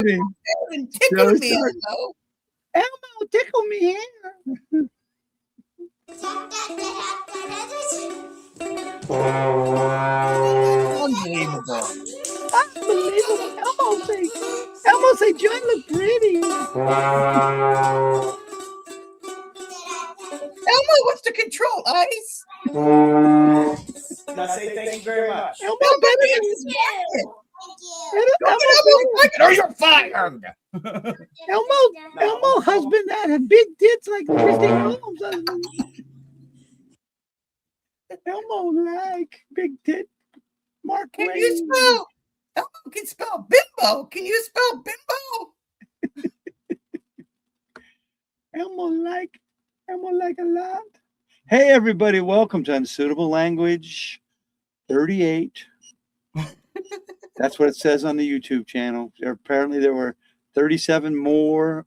Tickle me, Elmo. Elmo, tickle me here. Unbelievable. Elmo say, John look pretty. Elmo wants to control ice. I say thank you very much. Elmo Elmo better better than than Elmo. Elmo, Or you're fired. Elmo husband that had big tits like Christine Holmes' husband. Elmo like big tit. Mark Can Twain. you spell? Elmo can spell bimbo. Can you spell bimbo? Elmo like a lot. Hey everybody, welcome to Unsuitable Language 38. That's what it says on the YouTube channel. Apparently there were 37 more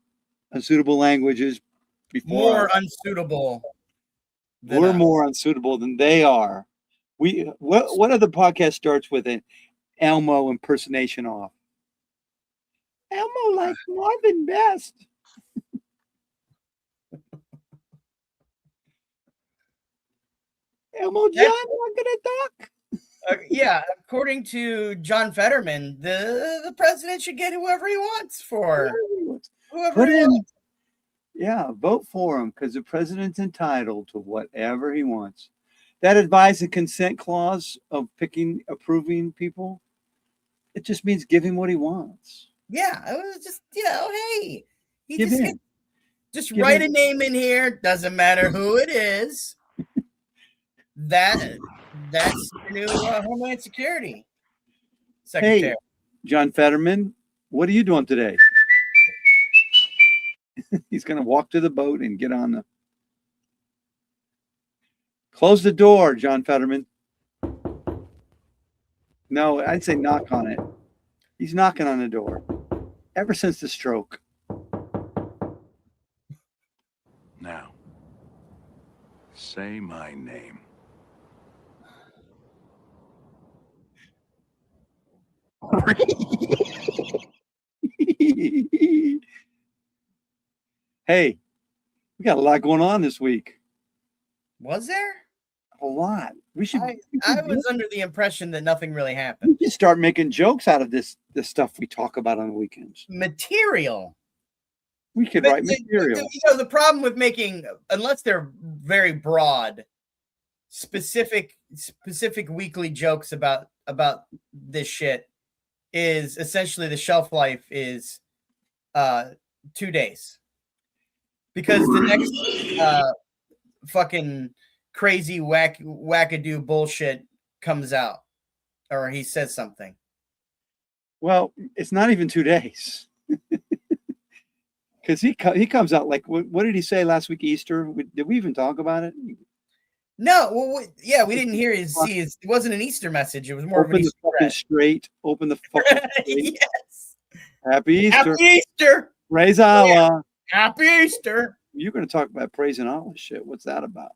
unsuitable languages before. More unsuitable. We're more unsuitable than they are. What other podcast starts with an Elmo impersonation off? Elmo like Marvin best. Elmo John not gonna talk. Yeah, according to John Fetterman, the president should get whoever he wants for whoever he wants. Yeah, vote for him because the president's entitled to whatever he wants. That advice and consent clause of approving people, it just means give him what he wants. Yeah, it was just, hey, he Give in. just write a name in here. Doesn't matter who it is. That's your new Homeland Security Secretary. Hey, John Fetterman, what are you doing today? He's going to walk to the boat and get on the... Close the door, John Fetterman. No, I'd say knock on it. He's knocking on the door. Ever since the stroke. Now, say my name. Hey, we got a lot going on this week. Was there? A lot. I was under the impression that nothing really happened. We just start making jokes out of this stuff we talk about on the weekends. Material. We could write material. The problem with making, unless they're very broad, specific weekly jokes about this shit, is essentially the shelf life is 2 days. Because the next fucking crazy wackadoo bullshit comes out, or he says something. Well, it's not even 2 days. Because he comes out like, what did he say last week, Easter? Did we even talk about it? No, we didn't hear it wasn't an Easter message. It was more open of an Easter the fucking straight. Open the fucking straight. Yes. Happy Easter. Happy Easter. Praise Allah. Happy Easter. You're going to talk about praising Allah shit. What's that about?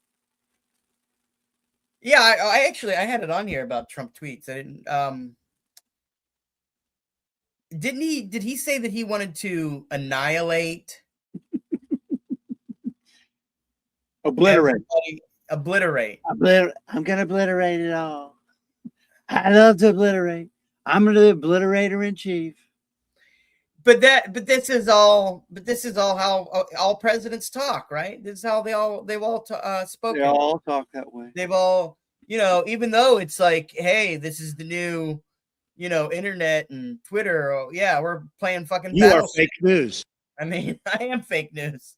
Yeah, I had it on here about Trump tweets. I didn't. Did he say that he wanted to annihilate? Obliterate. Obliterate. I'm going to obliterate it all. I love to obliterate. I'm the obliterator in chief. But this is all how all presidents talk, right? This is how they've all spoken. They all talk that way. They've all, even though it's like, hey, this is the new, internet and Twitter. Oh, yeah, we're playing fucking. You are fake news. I mean, I am fake news.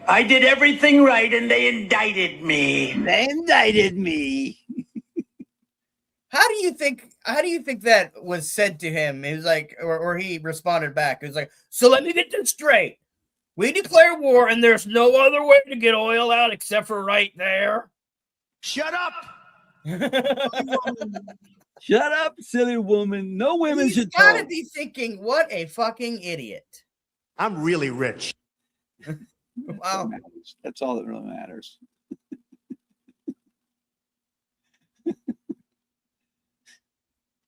I did everything right, and they indicted me. How do you think that was said to him? It was like, or he responded back. It was like, so let me get this straight. We declare war, and there's no other way to get oil out except for right there. Shut up. Shut up, silly woman. No women should talk. He's got to be thinking, what a fucking idiot. I'm really rich. Wow. That's all that really matters.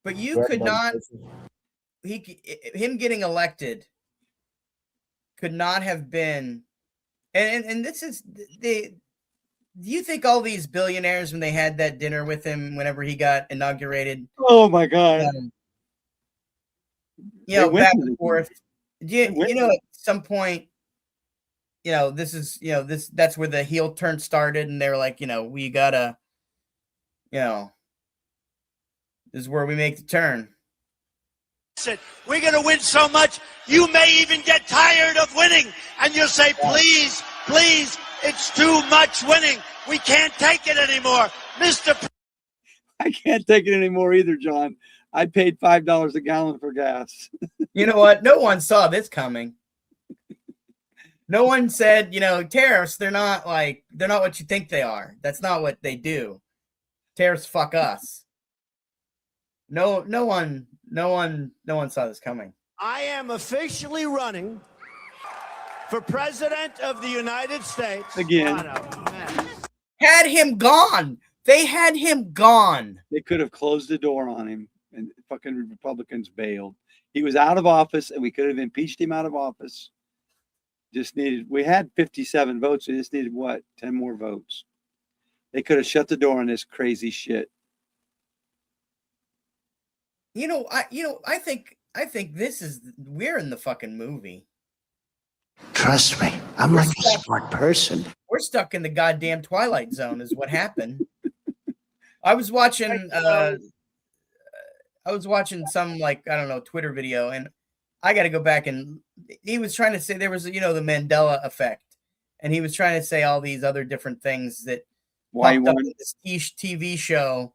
But you could not. Him getting elected could not have been. And this is the. Do you think all these billionaires, when they had that dinner with him, whenever he got inaugurated? Oh my God! Back and forth. At some point, this is, that's where the heel turn started, and they're like, we gotta, this is where we make the turn. We're going to win so much, you may even get tired of winning, and you'll say, please, please, it's too much winning. We can't take it anymore. I can't take it anymore either, John. I paid $5 a gallon for gas. You know what? No one saw this coming. No one said, tariffs, they're not what you think they are. That's not what they do. Tariffs fuck us. No one saw this coming. I am officially running for president of the United States. Again. Had him gone. They had him gone. They could have closed the door on him, and fucking Republicans bailed. He was out of office, and we could have impeached him out of office. We had 57 votes. We just needed 10 more votes. They could have shut the door on this crazy shit. I think we're in the fucking movie. Trust me, I'm like a smart person. We're stuck in the goddamn Twilight Zone is what happened. I was watching some, like, I don't know, Twitter video, and I got to go back, and he was trying to say there was, the Mandela effect, and he was trying to say all these other different things that popped up in this TV show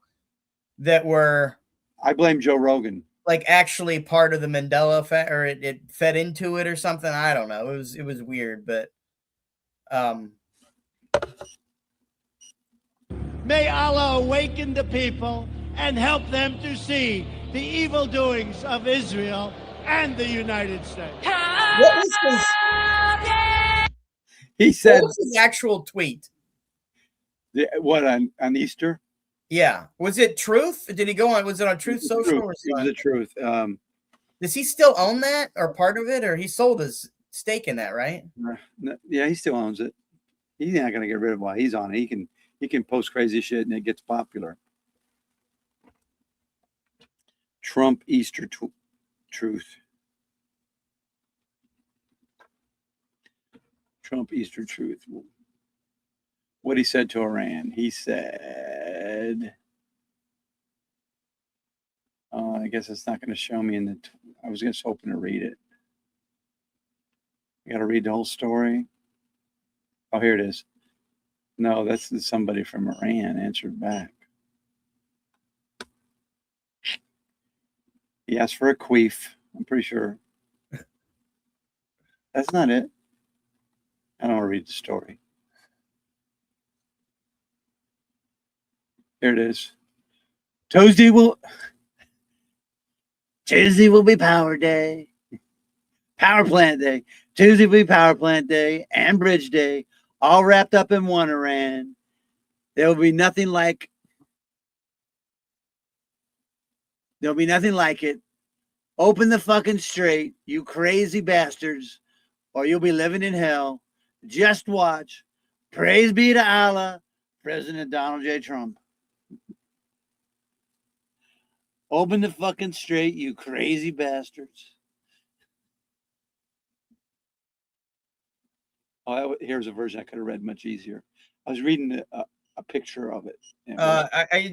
that were, I blame Joe Rogan, like, actually part of the Mandela effect, or it fed into it or something. I don't know. It was weird, but may Allah awaken the people and help them to see the evil doings of Israel and the United States. What was his? He said, what was his actual tweet? What, on Easter? Yeah. Was it Truth? Did he go on? Was it on Truth Social? It was the Truth. Does he still own that, or part of it, or he sold his stake in that, right? Yeah, he still owns it. He's not going to get rid of it. He's on it. He can post crazy shit and it gets popular. Trump Easter Truth. Trump Easter Truth. What he said to Iran. He said, I guess it's not going to show me I was just hoping to read it. I got to read the whole story. Oh, here it is. No, that's somebody from Iran answered back. He asked for a queef. I'm pretty sure. That's not it. I don't want to read the story. Here it is. Tuesday will be Power Day. Power Plant Day. Tuesday will be Power Plant Day and Bridge Day, all wrapped up in one, Iran. There will be nothing like it. Open the fucking strait, you crazy bastards, or you'll be living in hell. Just watch. Praise be to Allah, President Donald J. Trump. Open the fucking strait, you crazy bastards. Oh, here's a version I could have read much easier. I was reading a picture of it.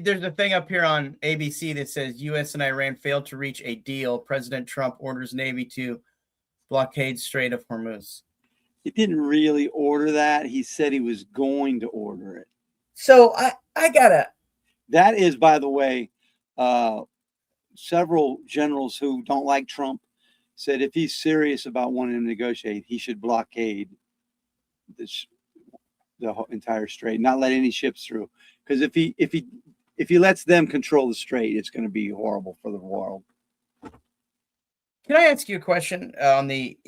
There's a thing up here on ABC that says U.S. and Iran failed to reach a deal. President Trump orders Navy to blockade Strait of Hormuz. He didn't really order that. He said he was going to order it. So I gotta. That is, by the way, several generals who don't like Trump said if he's serious about wanting to negotiate, he should blockade the whole entire strait, not let any ships through. Because if he lets them control the strait, it's going to be horrible for the world. Can I ask you a question on the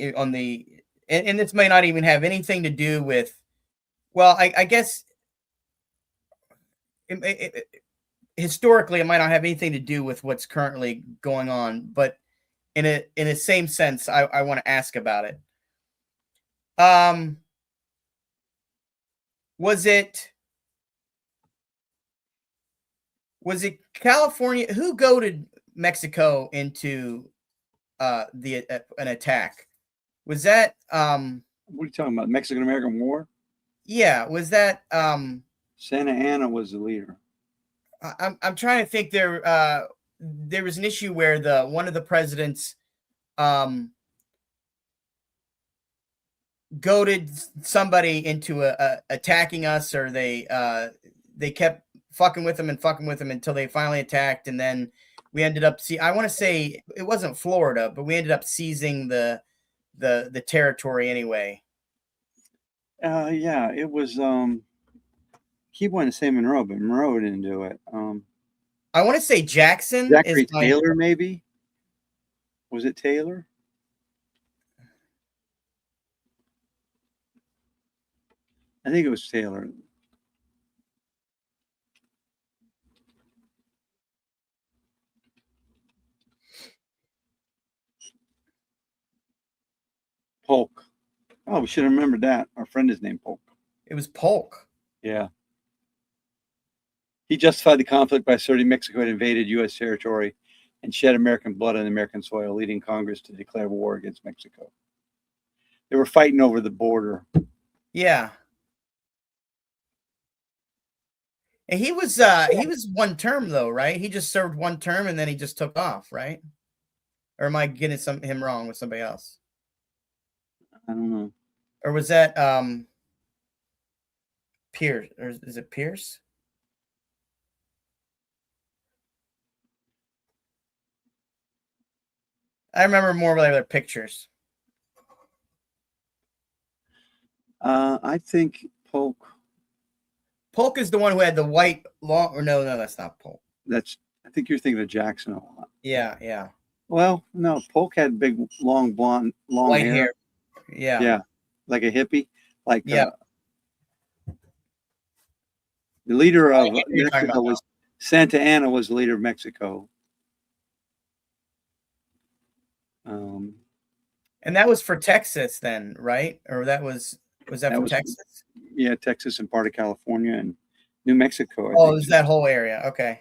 and this may not even have anything to do with, well, I guess it historically, it might not have anything to do with what's currently going on, but in a same sense, I want to ask about it. Was it California who goaded Mexico into an attack? Was that What are you talking about? Mexican-American War? yeah, was that Santa Anna was the leader. I'm trying to think. There was an issue where one of the presidents goaded somebody into attacking us, or they kept fucking with them until they finally attacked, and then we ended up I want to say it wasn't Florida, but we ended up seizing the territory Yeah, it was keep wanting to say Monroe, but Monroe didn't do it. I want to say Jackson Zachary is Taylor, maybe? Was it Taylor? I think it was Taylor. Polk. Oh, we should have remembered that. Our friend is named Polk. It was Polk. Yeah. He justified the conflict by asserting Mexico had invaded U.S. territory and shed American blood on American soil, leading Congress to declare war against Mexico. They were fighting over the border. Yeah. And he was one term though, right? He just served one term and then he just took off, right? Or am I getting him wrong with somebody else? I don't know. Or was that Pierce? Or is it Pierce? I remember more of their pictures. I think Polk. Polk is the one who had the white long. Or no, that's not Polk. I think you're thinking of Jackson a lot. Yeah. Well, no, Polk had big, long blonde, long White hair. Yeah, like a hippie. Like yeah. The leader of Mexico Mexico was Santa Anna. Was the leader of Mexico. And that was for Texas then, right? Or was that for Texas? Yeah, Texas and part of California and New Mexico. Oh, it was that whole area. Okay.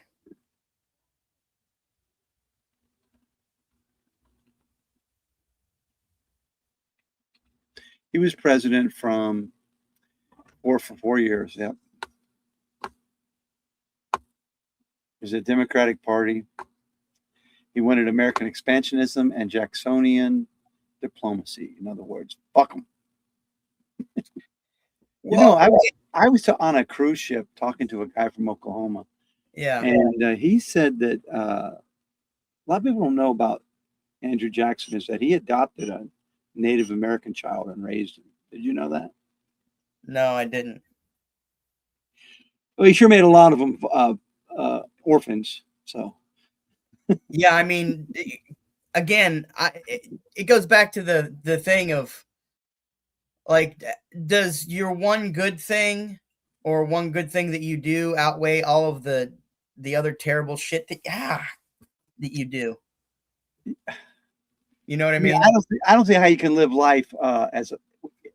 He was president for 4 years. Yep. It was a Democratic Party. He wanted American expansionism and Jacksonian diplomacy. In other words, fuck them. I was on a cruise ship talking to a guy from Oklahoma. Yeah. And he said that a lot of people don't know about Andrew Jackson is that he adopted a Native American child and raised him. Did you know that? No, I didn't. Well, he sure made a lot of them orphans. So. Yeah, I mean, again, it goes back to the thing of like, does your one good thing or one good thing that you do outweigh all of the other terrible shit that you do? You know what I mean? I don't see how you can live life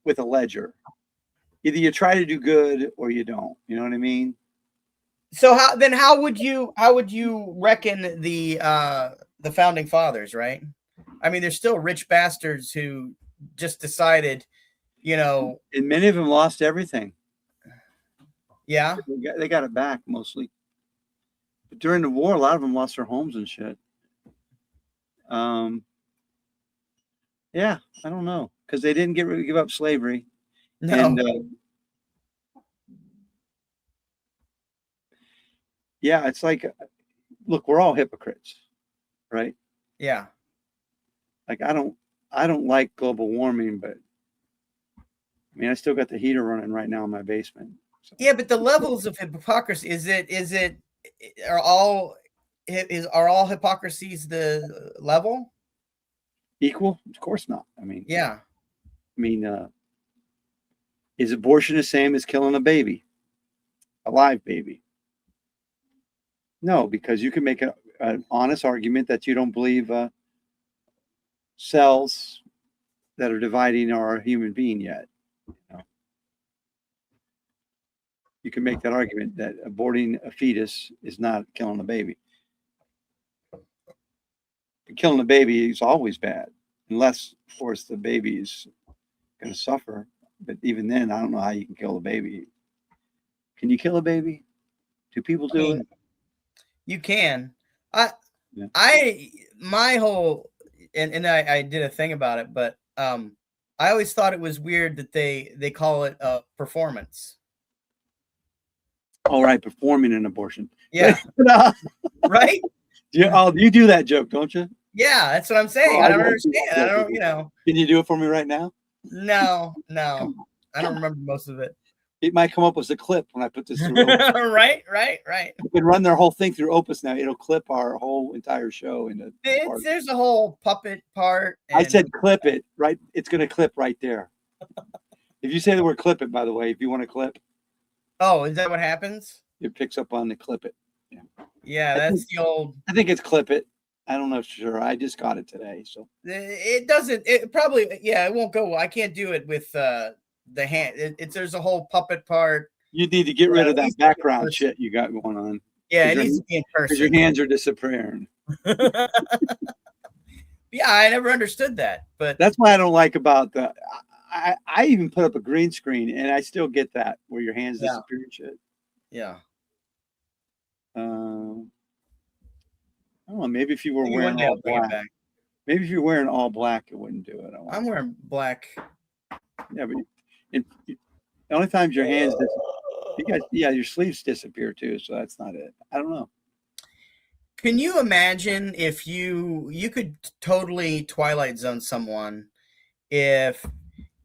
with a ledger. Either you try to do good or you don't. You know what I mean? So how would you reckon the founding fathers, right? I mean, they're still rich bastards who just decided, and many of them lost everything. Yeah, they got it back mostly. But during the war, a lot of them lost their homes and shit. Yeah, I don't know, because they didn't give up slavery. No. And, yeah, it's like, look, we're all hypocrites, right? Yeah. Like I don't like global warming, but I mean, I still got the heater running right now in my basement. So. Yeah, but the levels of hypocrisy are all hypocrisies the level? Equal? Of course not. I mean, yeah. I mean, is abortion the same as killing a baby, a live baby? No, because you can make an honest argument that you don't believe cells that are dividing are a human being yet. You know? You can make that argument that aborting a fetus is not killing a baby. Killing a baby is always bad, unless, of course, the baby is going to suffer. But even then, I don't know how you can kill a baby. Can you kill a baby? Do people do it? You can. Yeah. My whole and I did a thing about it, but I always thought it was weird that they call it a performance. All right, performing an abortion. Yeah. Right? You do that joke, don't you? Yeah, that's what I'm saying. Oh, I don't I understand. I don't, Can you do it for me right now? No. I don't remember most of it. It might come up as a clip when I put this through. Right. You can run their whole thing through Opus now. It'll clip our whole entire show into. There's a whole puppet part. I said clip it, right? It's going to clip right there. If you say the word clip it, by the way, if you want to clip. Oh, is that what happens? It picks up on the clip it. Yeah, that's the old. I think it's clip it. I don't know for sure. I just got it today, so it doesn't. It probably it won't go. I can't do it with the hand. There's a whole puppet part. You need to get rid of that background shit you got going on. Yeah, it needs to be in person. Because your hands are disappearing. Yeah, I never understood that, but that's why I don't like about the. I even put up a green screen, and I still get that where your hands disappear and shit. Yeah. I don't know. Maybe if you were wearing all black. Maybe if you're wearing all black, it wouldn't do it. I'm wearing black. Yeah, but the only times your hands your sleeves disappear too, so that's not it. I don't know. Can you imagine if you could totally Twilight Zone someone if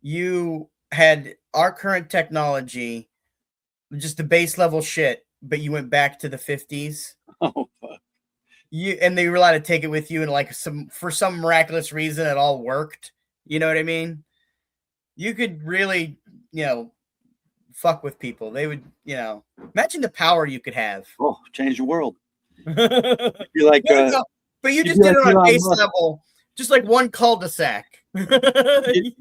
you had our current technology, just the base level shit, but you went back to the 50s? Oh, fuck. And they were allowed to take it with you, and for some miraculous reason it all worked. You know what I mean? You could really, fuck with people. They would, imagine the power you could have. Oh, change the world. You're like, but you just did it on a base level, just like one cul-de-sac.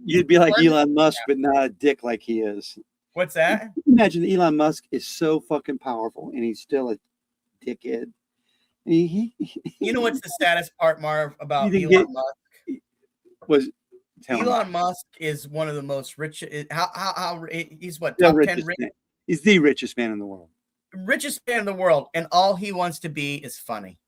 You'd be like Elon Musk, but not a dick like he is. What's that? Imagine Elon Musk is so fucking powerful, and he's still a dickhead. You know what's the saddest part, Marv, about Elon Musk? Elon Musk is one of the most rich. How he's what, top 10 rich? He's the richest man in the world. Richest man in the world, and all he wants to be is funny.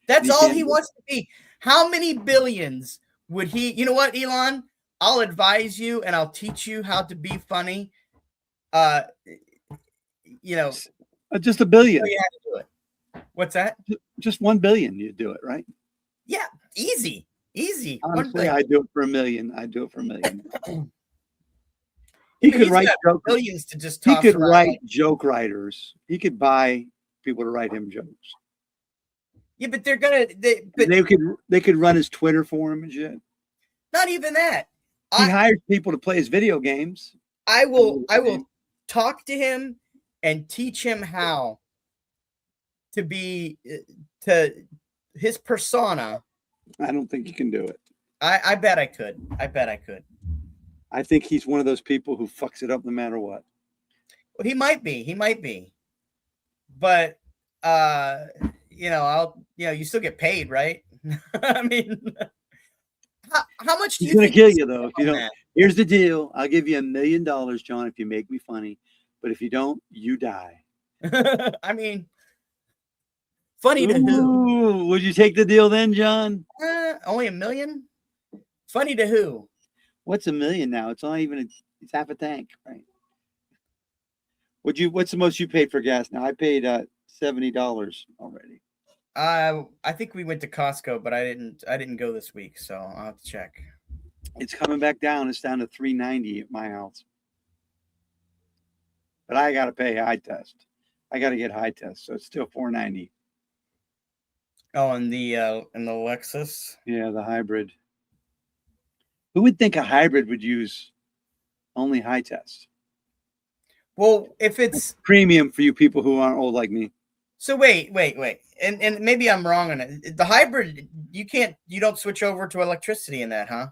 That's all he wants to be. How many billions would he? You know what, Elon? I'll advise you, and I'll teach you how to be funny. Just $1 billion. You have to do it. What's that? Just $1 billion. You do it, right? Yeah, easy. Honestly, I do it for $1 million. I do it for $1 million. He could write billions to just. He could write joke writers. He could buy people to write him jokes. Yeah, but they're gonna. They could run his Twitter for him and shit. Not even that. He hires people to play his video games. I will talk to him and teach him how to be to his persona. I don't think you can do it. I bet I could. I think he's one of those people who fucks it up no matter what. Well, he might be. But you still get paid, right? I mean, how much do you think? He's gonna kill you though if you don't. That? Here's the deal. I'll give you $1 million, John, if you make me funny. But if you don't, you die. I mean, funny to who? Would you take the deal then, John? Only $1 million? Funny to who? What's $1 million now? It's not even. It's half a tank, right? What's the most you paid for gas now? I paid $70 already. I think we went to Costco, but I didn't go this week, so I'll have to check. It's coming back down. It's down to $3.90 at my house. But I got to pay high test. I got to get high test, so it's still $4.90. Oh, and the Lexus? Yeah, the hybrid. Who would think a hybrid would use only high test? Well, if it's Premium for you people who aren't old like me. so, wait, and maybe I'm wrong on it. The hybrid, you don't switch over to electricity in that, huh?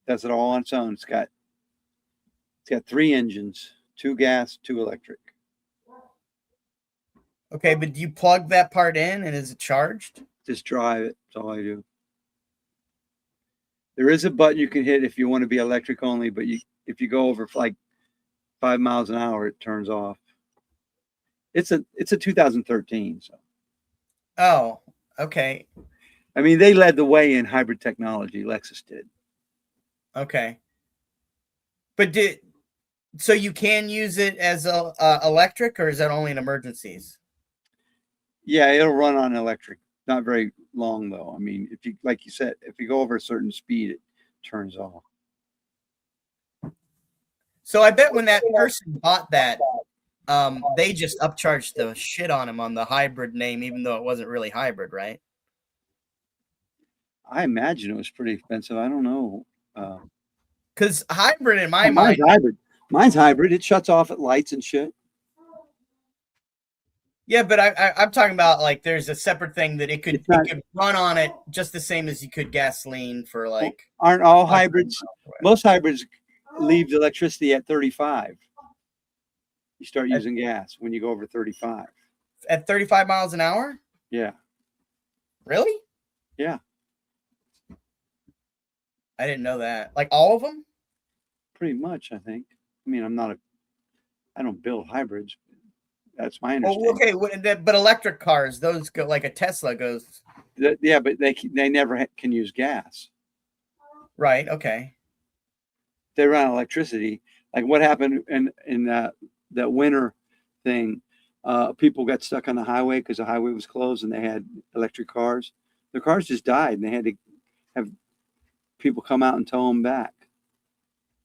Does it all on its own. It's got 3 engines, 2 gas, 2 electric. Okay, but do you plug that part in and is it charged? Just drive it. That's all I do. There is a button you can hit if you want to be electric only, but if you go over like 5 miles an hour, it turns off. It's a 2013. So. Oh, okay. I mean, they led the way in hybrid technology. Lexus did. Okay. But so you can use it as electric, or is that only in emergencies? Yeah, it'll run on electric. Not very long though. I mean, if you like you said, if you go over a certain speed, it turns off. So I bet when that person bought that, they just upcharged the shit on him on the hybrid name, even though it wasn't really hybrid, right? I imagine it was pretty expensive. I don't know. Because hybrid, in my Mine's mind, hybrid. Mine's hybrid. It shuts off at lights and shit. yeah, but I'm talking about like there's a separate thing that it could run on it just the same as you could gasoline for like. Aren't all hybrids? Most hybrids leave the electricity at 35. You start using gas when you go over 35. At 35 miles an hour? Yeah. Really? Yeah. I didn't know that. Like all of them? Pretty much, I think. I mean, I don't build hybrids. That's my understanding. Oh, okay, but electric cars, those go like a Tesla goes. Yeah, but they never can use gas. Right. Okay. They run on electricity. Like what happened in that winter thing? People got stuck on the highway because the highway was closed and they had electric cars. The cars just died and they had to have people come out and tow them back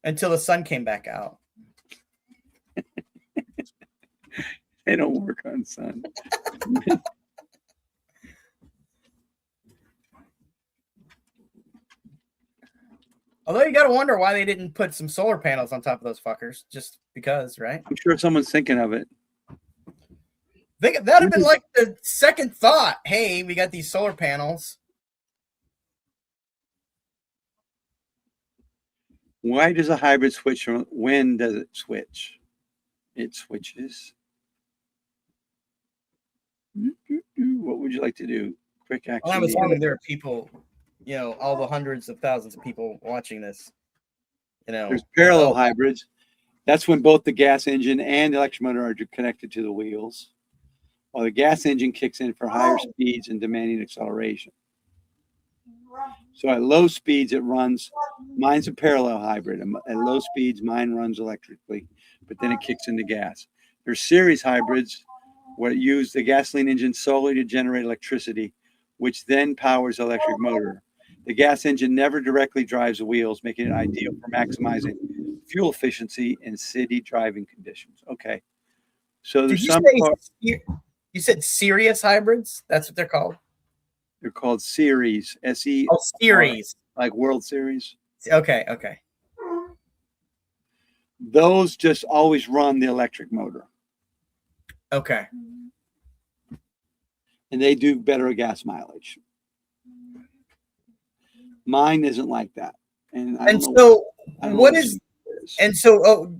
until the sun came back out. They don't work on sun. Although you got to wonder why they didn't put some solar panels on top of those fuckers, just because, right? I'm sure someone's thinking of it. That'd have been like the second thought. Hey, we got these solar panels. Why does a hybrid switch? When does it switch? It switches. What would you like to do? Quick action. Well, I was wondering there are people, all the hundreds of thousands of people watching this. There's parallel hybrids. That's when both the gas engine and the electric motor are connected to the wheels, while the gas engine kicks in for higher speeds and demanding acceleration. So at low speeds, it runs. Mine's a parallel hybrid. At low speeds, mine runs electrically, but then it kicks into gas. There's series hybrids where it uses the gasoline engine solely to generate electricity, which then powers the electric motor. The gas engine never directly drives the wheels, making it ideal for maximizing fuel efficiency in city driving conditions. Okay. So there's you said serious hybrids? That's what they're called? They're called series. S-E. Oh, series. Like World Series. Okay. Those just always run the electric motor. Okay. And they do better gas mileage. Mine isn't like that. So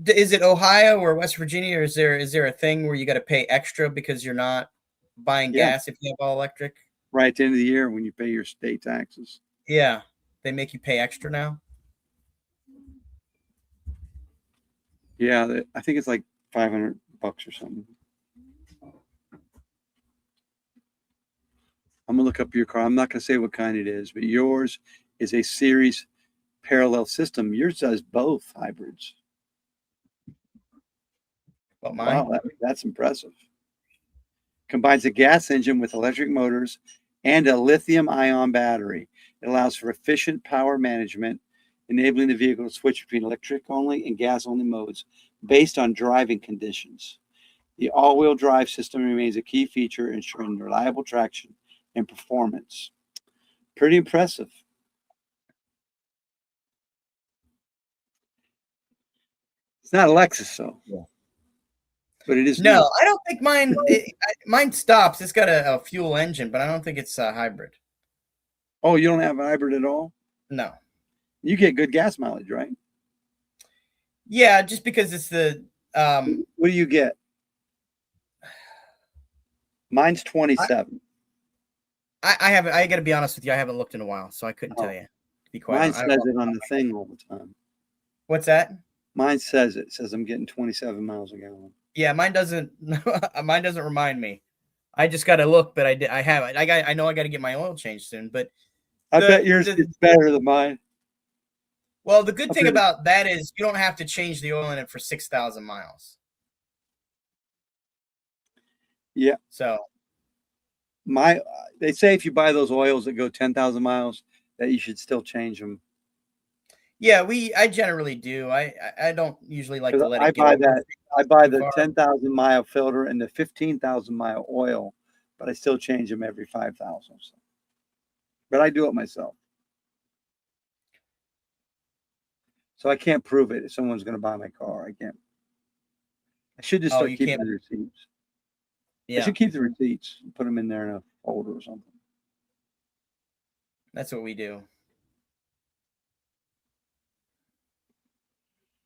is it Ohio or West Virginia, or is there a thing where you got to pay extra because you're not buying gas if you have all electric? Right at the end of the year when you pay your state taxes. Yeah. They make you pay extra now? Yeah, I think it's like $500 or something. I'm gonna look up your car. I'm not gonna say what kind it is, but yours is a series parallel system. Yours does both hybrids. Well, mine? Wow, that's impressive. Combines a gas engine with electric motors and a lithium-ion battery. It allows for efficient power management, enabling the vehicle to switch between electric-only and gas-only modes based on driving conditions. The all-wheel drive system remains a key feature, ensuring reliable traction and performance. Pretty impressive. It's not a Lexus, though. Yeah. but it is No, new. I don't think mine. Mine stops. It's got a fuel engine, but I don't think it's a hybrid. Oh, you don't have a hybrid at all? No. You get good gas mileage, right? Yeah, just because it's the. What do you get? Mine's 27. I haven't. I got to be honest with you. I haven't looked in a while, so I couldn't tell you. To be quite Mine honest. says it on the thing all the time. What's that? Mine says it. It says I'm getting 27 miles a gallon. Yeah, mine doesn't. Mine doesn't remind me. I just got to look, but I haven't. I know I got to get my oil changed soon, but I bet yours is better than mine. Well, the good thing about that is you don't have to change the oil in it for 6,000 miles. Yeah. So they say if you buy those oils that go 10,000 miles, that you should still change them. Yeah, I generally do. I don't usually like to let it I buy the far. 10,000 mile filter and the 15,000 mile oil, but I still change them every 5,000. So. But I do it myself. So I can't prove it if someone's going to buy my car. I can't. I should just start keeping the receipts. Yeah. I should keep the receipts and put them in there in a folder or something. That's what we do.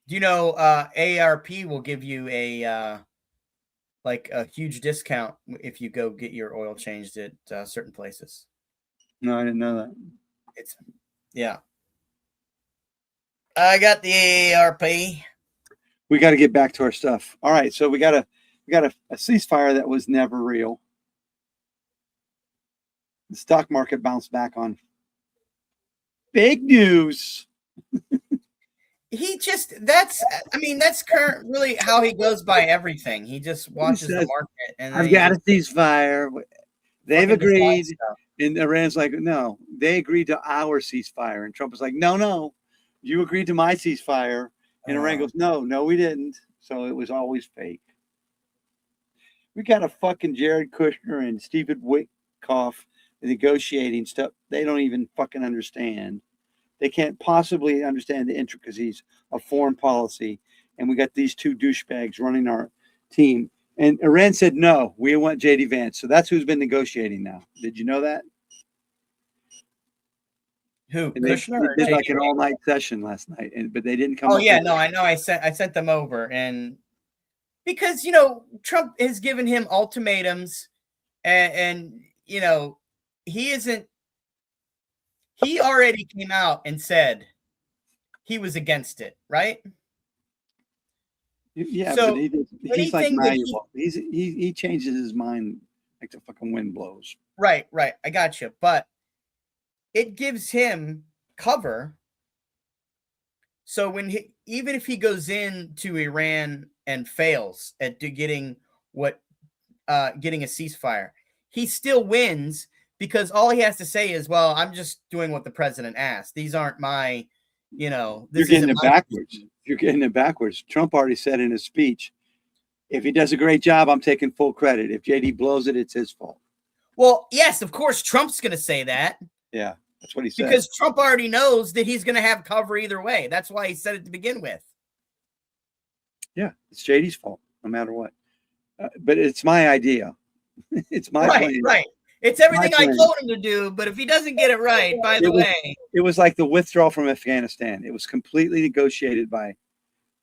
Do you know AARP will give you a huge discount if you go get your oil changed at certain places? No, I didn't know that. Yeah. I got the AARP. We got to get back to our stuff. All right, so we got a ceasefire that was never real. The stock market bounced back on fake news. That's really how he goes by everything. He just watches the market and I've got a ceasefire. They've agreed. And Iran's like, no, they agreed to our ceasefire. And Trump was like, no, you agreed to my ceasefire. And Iran goes, no, we didn't. So it was always fake. We got a fucking Jared Kushner and Stephen Witkoff negotiating stuff they don't even fucking understand. They can't possibly understand the intricacies of foreign policy. And we got these two douchebags running our team. And Iran said, no, we want J.D. Vance. So that's who's been negotiating now. Did you know that? Who? And they did like an all-night session last night, but they didn't come. Oh yeah, no, I know. I sent them over, and because Trump has given him ultimatums, and he isn't. He already came out and said he was against it, right? Yeah, so, but he's like malleable. He changes his mind like the fucking wind blows. Right. I got you, but it gives him cover. So even if he goes into Iran and fails at getting a ceasefire, he still wins because all he has to say is, "Well, I'm just doing what the president asked. These aren't my, You're getting it backwards. You're getting it backwards. Trump already said in his speech, if he does a great job, I'm taking full credit. If JD blows it, it's his fault. Well, yes, of course, Trump's going to say that. Yeah, that's what he said. Because Trump already knows that he's going to have cover either way. That's why he said it to begin with. Yeah, it's JD's fault, no matter what. But it's my idea. It's my plan. Right. It's everything I told him to do, but if he doesn't get it right, it was like the withdrawal from Afghanistan. It was completely negotiated by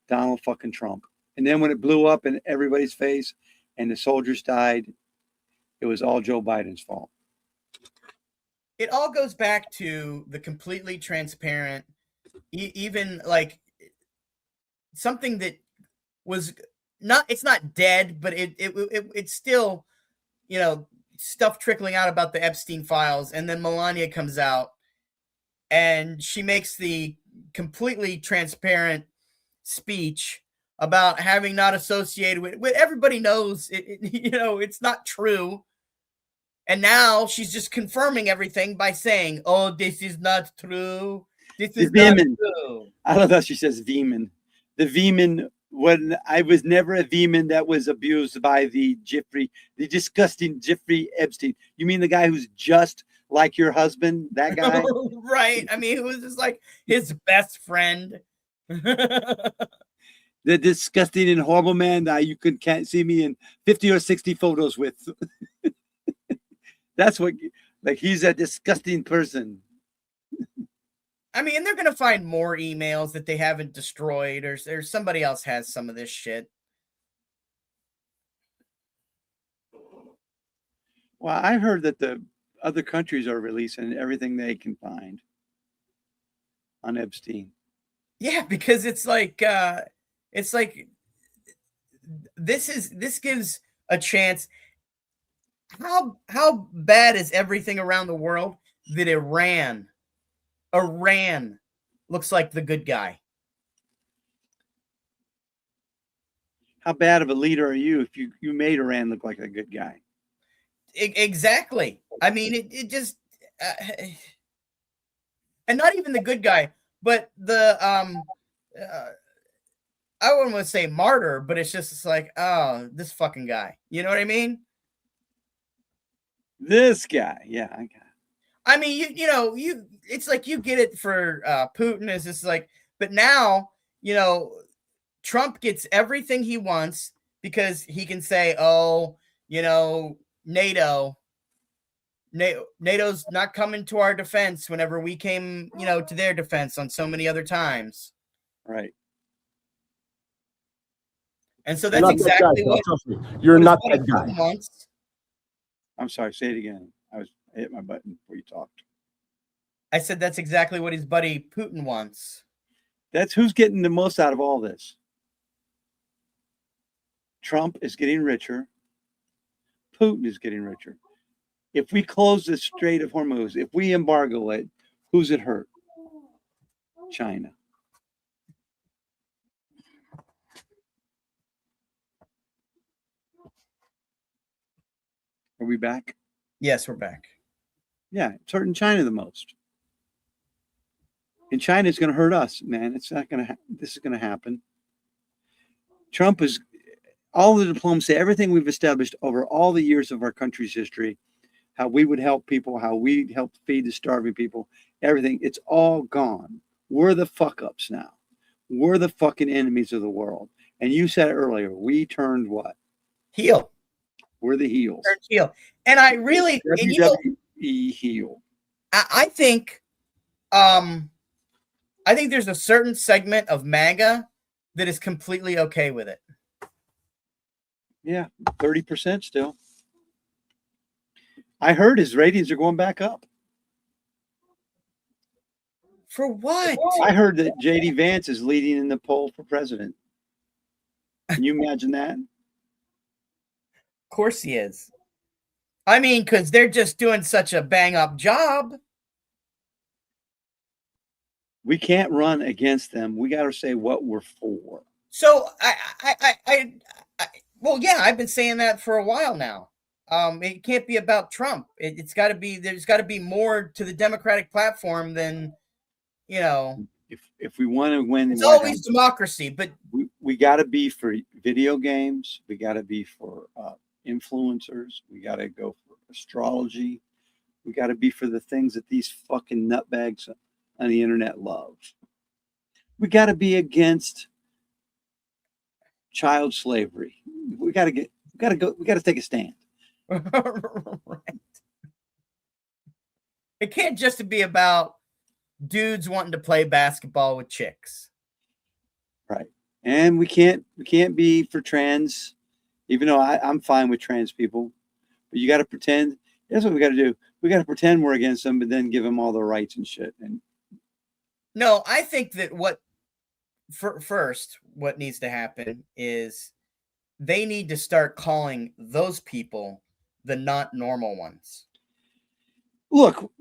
Donald fucking Trump. And then when it blew up in everybody's face and the soldiers died, it was all Joe Biden's fault. It all goes back to the completely transparent, even like something that was it's not dead, but it's still, stuff trickling out about the Epstein files. And then Melania comes out and she makes the completely transparent speech about having not associated with everybody knows it's not true. And now she's just confirming everything by saying, "Oh, this is not true. This is not true." I love how she says Veman. The Veman, when I was never a Veman that was abused by the disgusting Jeffrey Epstein. You mean the guy who's just like your husband? That guy? Right. I mean, who was just like his best friend. The the disgusting and horrible man that you can't see me in 50 or 60 photos with. That's what, like, he's a disgusting person. I mean, they're gonna find more emails that they haven't destroyed, or somebody else has some of this shit. Well, I heard that the other countries are releasing everything they can find on Epstein. Yeah, because it's like this gives a chance. How bad is everything around the world that Iran looks like the good guy? How bad of a leader are you if you made Iran look like a good guy? Exactly. I mean, it just and not even the good guy, but the I wouldn't want to say martyr, but it's like, oh, this fucking guy. You know what I mean? This guy, yeah, I got it. I mean, it's like you get it for Putin is just like, but now, Trump gets everything he wants because he can say, oh, NATO's not coming to our defense whenever we came, to their defense on so many other times. Right. And so that's exactly what you're not that guy. Wants. I'm sorry, say it again. I hit my button before you talked. I said that's exactly what his buddy Putin wants. That's who's getting the most out of all this. Trump is getting richer. Putin is getting richer. If we close the Strait of Hormuz, if we embargo it, who's it hurt? China. Are we back? Yes, we're back. Yeah, it's hurting China the most. And China is going to hurt us, man. It's not going to. This is going to happen. Trump is all the diplomacy, everything we've established over all the years of our country's history, how we would help people, how we helped feed the starving people, everything. It's all gone. We're the fuck ups now. We're the fucking enemies of the world. And you said it earlier. We turned what? Heel. We're the heels. Heel. And I really WWE heel. I think there's a certain segment of MAGA that is completely okay with it. Yeah, 30% still. I heard his ratings are going back up. For what? I heard that J.D. Vance is leading in the poll for president. Can you imagine that? Of course he is. I mean, because they're just doing such a bang-up job. We can't run against them. We got to say what we're for. So well, yeah, I've been saying that for a while now. It can't be about Trump. It's got to be. There's got to be more to the Democratic platform than, If we want to win, it's always democracy. But we got to be for video games. We got to be for influencers. We got to go for astrology. We got to be for the things that these fucking nutbags on the internet love. We got to be against child slavery. We got to take a stand. Right. It can't just be about dudes wanting to play basketball with chicks. Right. And we can't be for trans, even though I'm fine with trans people. But you got to pretend. That's what we got to do. We got to pretend we're against them, but then give them all the rights and shit. And no, I think that what needs to happen is they need to start calling those people the not normal ones. Look,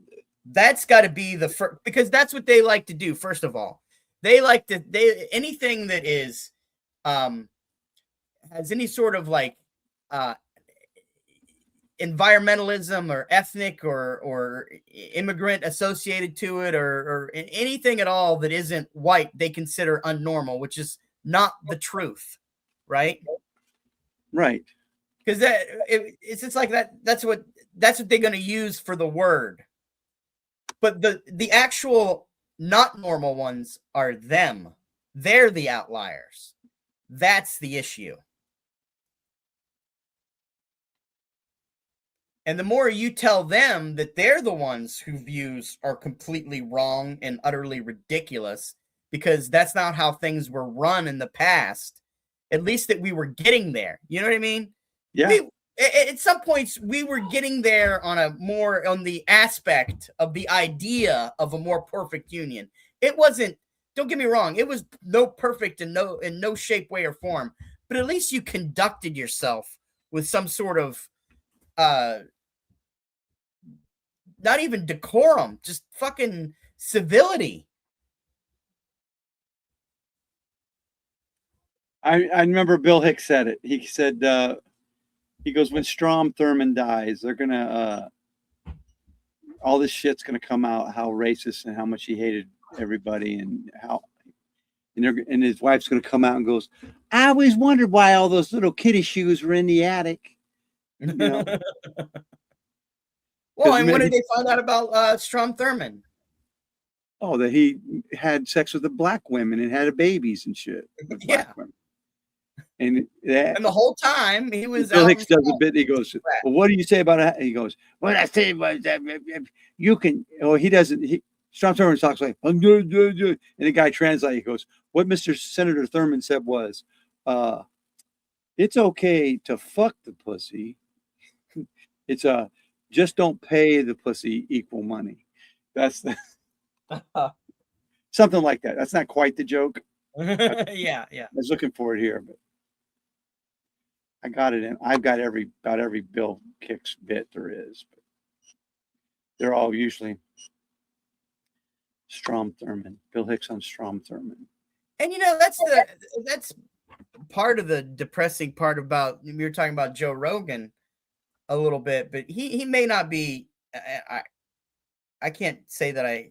that's got to be the first, because that's what they like to do. First of all, they like to anything that is has any sort of like environmentalism or ethnic or immigrant associated to it, or anything at all that isn't white, they consider unnormal, which is not the truth, right? Right. Because it's just like that. That's what they're going to use for the word. But the actual not normal ones are them. They're the outliers. That's the issue. And the more you tell them that they're the ones whose views are completely wrong and utterly ridiculous, because that's not how things were run in the past, at least that we were getting there. You know what I mean? Yeah. At some points, we were getting there on the aspect of the idea of a more perfect union. It wasn't, don't get me wrong, it was no perfect in no shape, way, or form, but at least you conducted yourself with some sort of not even decorum, just fucking civility. I remember Bill Hicks said it. He said, he goes, when Strom Thurmond dies, they're going to, all this shit's going to come out, how racist and how much he hated everybody and how, and his wife's going to come out and goes, I always wondered why all those little kitty shoes were in the attic. You know? Well, and what did they find out about Strom Thurmond? Oh, that he had sex with the black women and had babies and shit. Yeah. Women. And the whole time he was. Bill Hicks does a bit. He goes, well, what do you say about it? He goes, what I say about that, you can. Oh, he doesn't. Strom Thurmond talks like, and the guy translates. He goes, what Mr. Senator Thurmond said was, it's okay to fuck the pussy. It's just don't pay the pussy equal money. That's the something like that. That's not quite the joke. Yeah. I was looking for it here, but I got it in. I've got about every Bill Hicks bit there is, but they're all usually Strom Thurmond. Bill Hicks on Strom Thurmond. And that's part of the depressing part about, we were talking about Joe Rogan a little bit, but he may not be. I can't say that I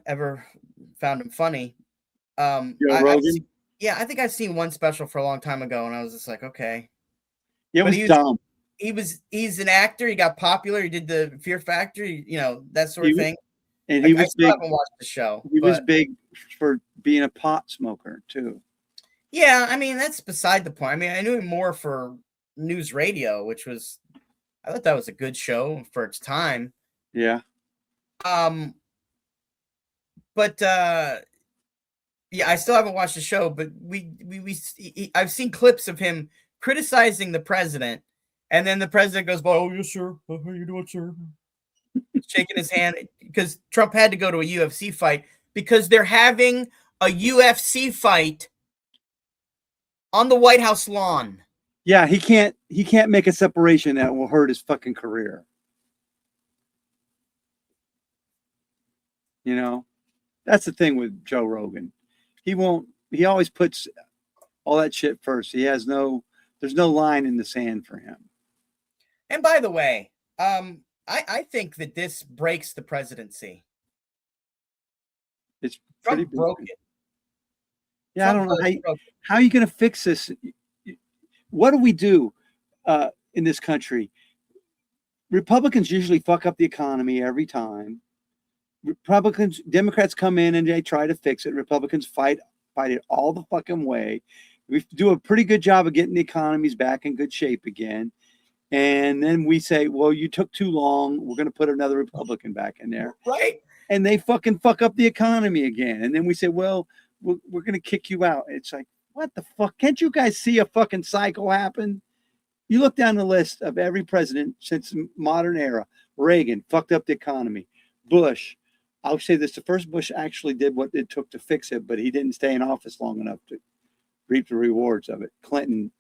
ever found him funny. Joe Rogan. I think I've seen one special for a long time ago, and I was just like, okay. Yeah, it was dumb. He's an actor. He got popular. He did the Fear Factor, that sort of thing. And he was big. I haven't watched the show. He was big for being a pot smoker too. Yeah, I mean, that's beside the point. I mean, I knew him more for news radio, which was, I thought that was a good show for its time. Yeah. But yeah, I still haven't watched the show, but I've seen clips of him criticizing the president, and then the president goes, "Oh, yes, sir. How you doing, sir?" Shaking his hand, because Trump had to go to a UFC fight because they're having a UFC fight on the White House lawn. Yeah, he can't make a separation that will hurt his fucking career. That's the thing with Joe Rogan. He always puts all that shit first. There's no line in the sand for him. And by the way, I think that this breaks the presidency. It's Trump broke it. Yeah, Trump, I don't know how are you going to fix this? What do we do in this country? Republicans usually fuck up the economy every time. Democrats come in and they try to fix it. Republicans fight it all the fucking way. We do a pretty good job of getting the economies back in good shape again. And then we say, well, you took too long. We're going to put another Republican back in there. Right. And they fucking fuck up the economy again. And then we say, well, we're going to kick you out. It's like, what the fuck? Can't you guys see a fucking cycle happen? You look down the list of every president since the modern era. Reagan fucked up the economy. Bush. I'll say this. The first Bush actually did what it took to fix it, but he didn't stay in office long enough to reap the rewards of it. Clinton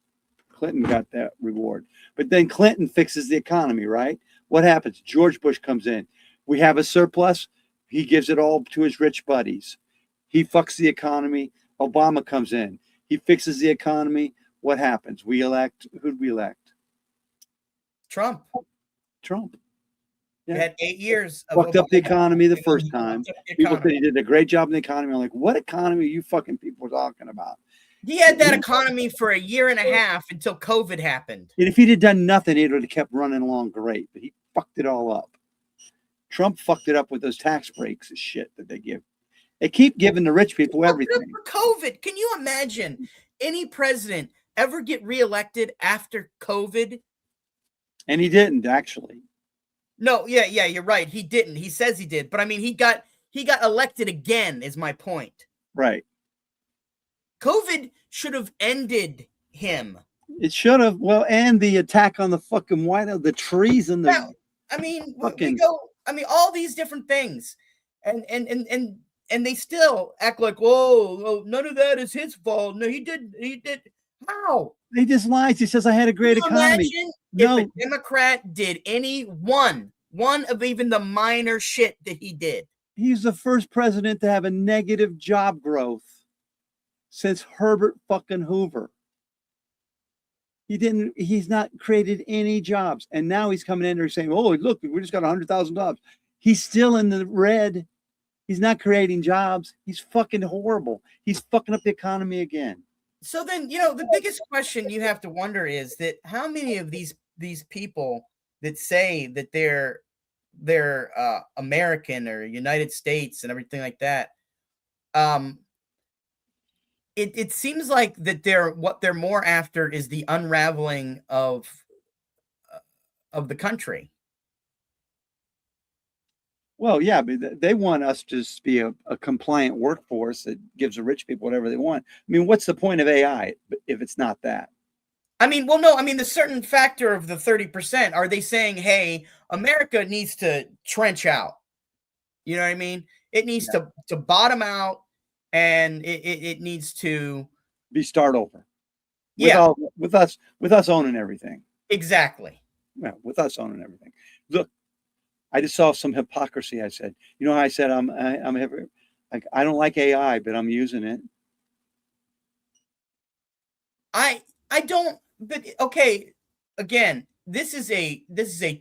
got that reward. But then Clinton fixes the economy, right? What happens? George Bush comes in. We have a surplus. He gives it all to his rich buddies. He fucks the economy. Obama comes in. He fixes the economy. What happens? Who'd we elect? Trump. Yeah. He had 8 years. Fucked up the economy the first time. People said he did a great job in the economy. I'm like, what economy are you fucking people talking about? He had that economy for a year and a half until COVID happened. And if he'd have done nothing, it would have kept running along great. But he fucked it all up. Trump fucked it up with those tax breaks and shit that they give. They keep giving the rich people Well, everything. good for COVID. Can you imagine any president ever get reelected after COVID? And he didn't actually. No, yeah, you're right. He didn't. He says he did, but I mean, he got elected again. Is my point. Right. COVID should have ended him. It should have. Well, and the attack on the fucking White House, the treason, the Yeah, I mean, we fucking go. I mean, all these different things, and they still act like, whoa, none of that is his fault. No, he did. How? he just lies. He says I had a great Can you economy. imagine No, if a Democrat did any one of even the minor shit that he did? he's the first president to have a negative job growth since Herbert fucking Hoover. He's not created any jobs. And now he's coming in there saying, oh, look, we just got 100,000 jobs. He's still in the red. He's not creating jobs. He's fucking horrible. He's fucking up the economy again. So then, the biggest question you have to wonder is that how many of these people that say that they're American or United States and everything like that, it seems like that what they're more after is the unraveling of the country. Well, yeah, but they want us to just be a compliant workforce that gives the rich people whatever they want. I mean, what's the point of AI if it's not that? I mean, well, no, I mean, the certain factor of the 30%, are they saying, hey, America needs to trench out? You know what I mean? It needs to bottom out, and it needs to be start over. Yeah. With us owning everything. Exactly. Yeah, with us owning everything. Look, I just saw some hypocrisy. I said, you know how I said I'm like, I don't like AI, but I'm using it. I don't, but okay, again, this is a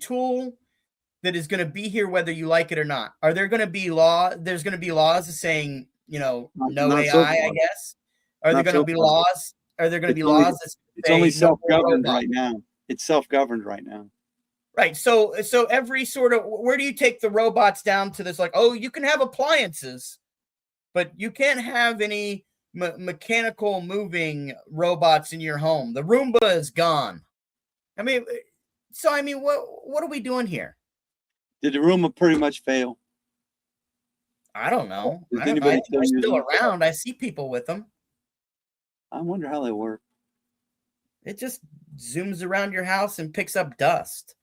tool that is going to be here whether you like it or not. Are there going to be there's going to be laws saying, no AI, so I guess? Are there going to be laws? Are there going to be laws that it's only self-governed right now. It's self-governed right now. Right. So every sort of, where do you take the robots down to this? Like, oh, you can have appliances, but you can't have any mechanical moving robots in your home. The Roomba is gone. I mean, what are we doing here? Did the Roomba pretty much fail? I don't know. They're still around. I see people with them. I wonder how they work. It just zooms around your house and picks up dust.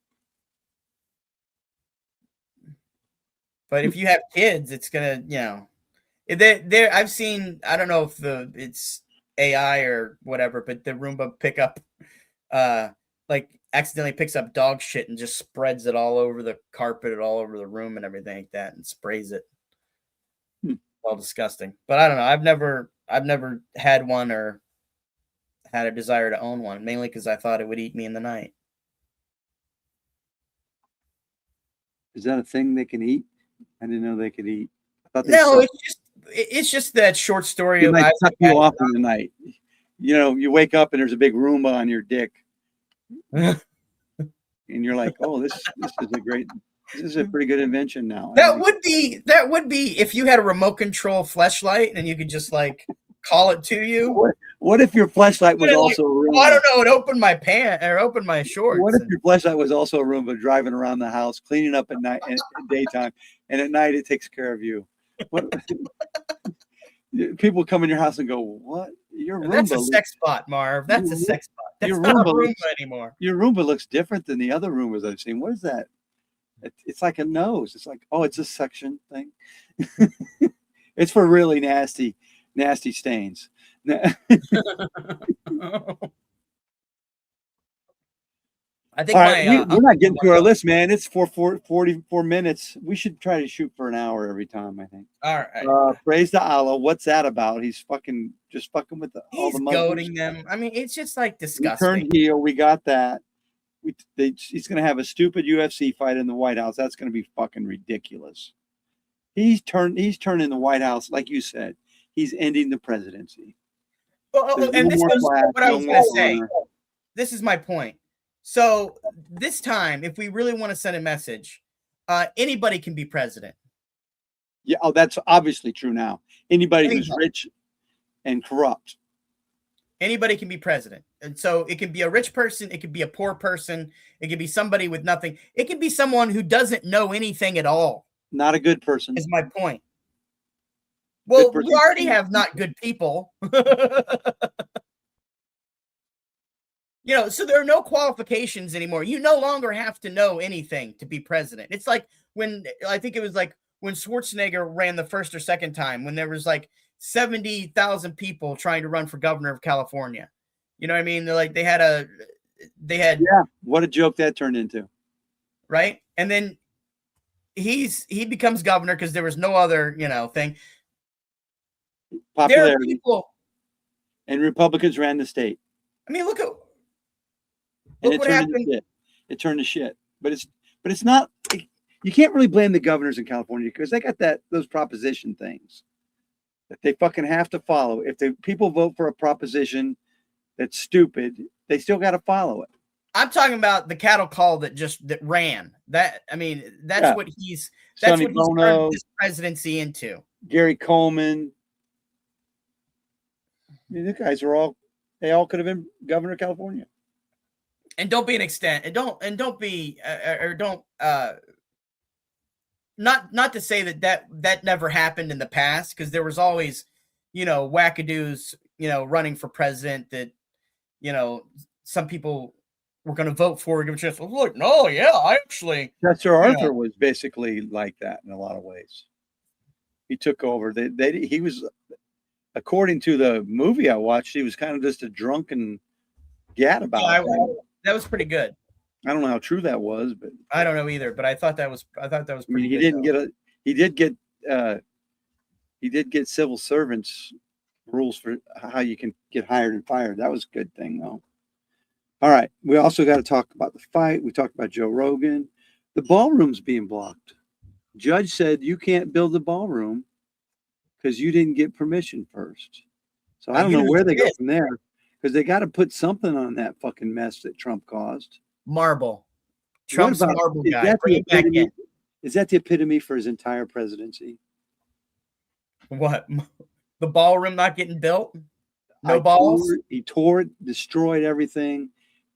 But if you have kids, it's gonna, there. I've seen. I don't know if it's AI or whatever, but the Roomba pickup, like accidentally picks up dog shit and just spreads it all over the carpet, all over the room, and everything like that, and sprays it. All disgusting. But I don't know. I've never had one or had a desire to own one, mainly because I thought it would eat me in the night. Is that a thing they can eat? I didn't know they could eat. No, it's just that short story of I tuck you off in the night. You wake up and there's a big Roomba on your dick, and you're like, "Oh, this is a pretty good invention now." That would be if you had a remote control fleshlight and you could just like call it to you. What if your fleshlight was also a Roomba? I don't know. It opened my pants or opened my shorts. What if your fleshlight was also a Roomba driving around the house, cleaning up at night and daytime, and at night it takes care of you? People come in your house and go, "What? Your Roomba? That's a sex spot, Marv. That's a sex spot. That's not a Roomba anymore. Your Roomba looks different than the other Roombas I've seen. What is that? It's like a nose. It's like, oh, it's a suction thing. It's for really nasty stains." I think we're not getting to our list, man. It's 44 minutes. We should try to shoot for an hour every time, I think. All right. Praise to Allah. What's that about? He's just fucking with all the Muslims. Goading them. I mean, it's just like disgusting. We turned heel. We got that. He's going to have a stupid UFC fight in the White House. That's going to be fucking ridiculous. He's turning the White House, like you said. He's ending the presidency. And this is what I was going to say. This is my point. So this time, if we really want to send a message, anybody can be president. Yeah. Oh, that's obviously true now. Anybody who's Anybody. rich and corrupt. Anybody can be president. And so it can be a rich person, it could be a poor person, it could be somebody with nothing. It can be someone who doesn't know anything at all, Not a good person. is my point. Well, we person. already have not good people. So there are no qualifications anymore. You no longer have to know anything to be president. It's like when I think it was like when Schwarzenegger ran the first or second time, when there was like 70,000 people trying to run for governor of California. You know what I mean? They had Yeah. What a joke that turned into. right? And then he becomes governor because there was no other, thing. There are Popularity. people. And Republicans ran the state. I mean, look And what happened. It turned to shit. But it's not. You can't really blame the governors in California because they got those proposition things that they fucking have to follow. If the people vote for a proposition that's stupid, they still got to follow it. I'm talking about the cattle call that ran. That's what he's Sonny turned Bono, this presidency into. Gary Coleman. I mean, the guys they all could have been governor of California. And don't be an extent. And don't be not to say that never happened in the past, because there was always, wackadoos, running for president that, some people were going to vote for. Just look, no, yeah, I actually. Chester Arthur was basically like that in a lot of ways. He took over. He was, according to the movie I watched, he was kind of just a drunken gadabout. Yeah, that was pretty good. I don't know how true that was, but I don't know either. But I thought that was pretty he good. He did get civil servants rules for how you can get hired and fired. That was a good thing, though. All right. We also got to talk about the fight. We talked about Joe Rogan. The ballroom's being blocked. Judge said you can't build the ballroom because you didn't get permission first. So I don't know where they go from there, because they got to put something on that fucking mess that Trump caused. Marble. Trump's marble guy. Bring it back in. Is that the epitome for his entire presidency? What? The ballroom not getting built? No balls? He tore it, destroyed everything,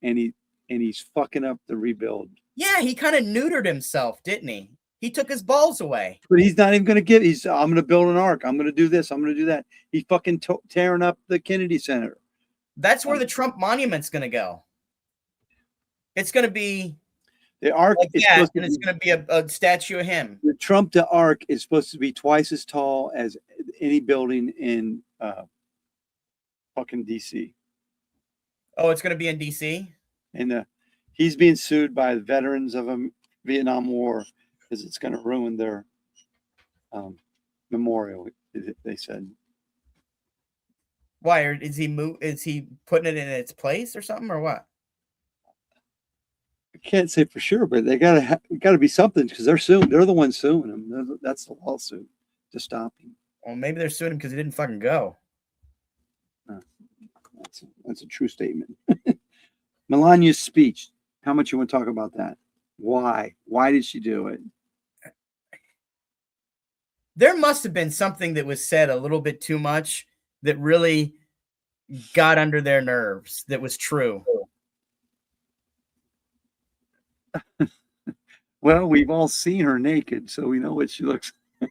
and he's fucking up the rebuild. Yeah, he kind of neutered himself, didn't he? He took his balls away. But he's not even going to I'm going to build an ark. I'm going to do this. I'm going to do that. He's fucking tearing up the Kennedy Center. That's where the Trump monument's going to go. It's going to be the ark, like that, and it's going to be a statue of him. The Trump the ark is supposed to be twice as tall as any building in fucking DC. Oh, it's going to be in DC? And he's being sued by the veterans of the Vietnam War because it's going to ruin their memorial, they said. Why? Is he putting it in its place or something, or what? I can't say for sure, but they got to be something, because they're the ones suing him. That's the lawsuit to stop him. Well, maybe they're suing him because he didn't fucking go. That's a true statement. Melania's speech. How much you want to talk about that? Why? Why did she do it? There must have been something that was said a little bit too much that really got under their nerves. That was true. Well, we've all seen her naked, so we know what she looks like.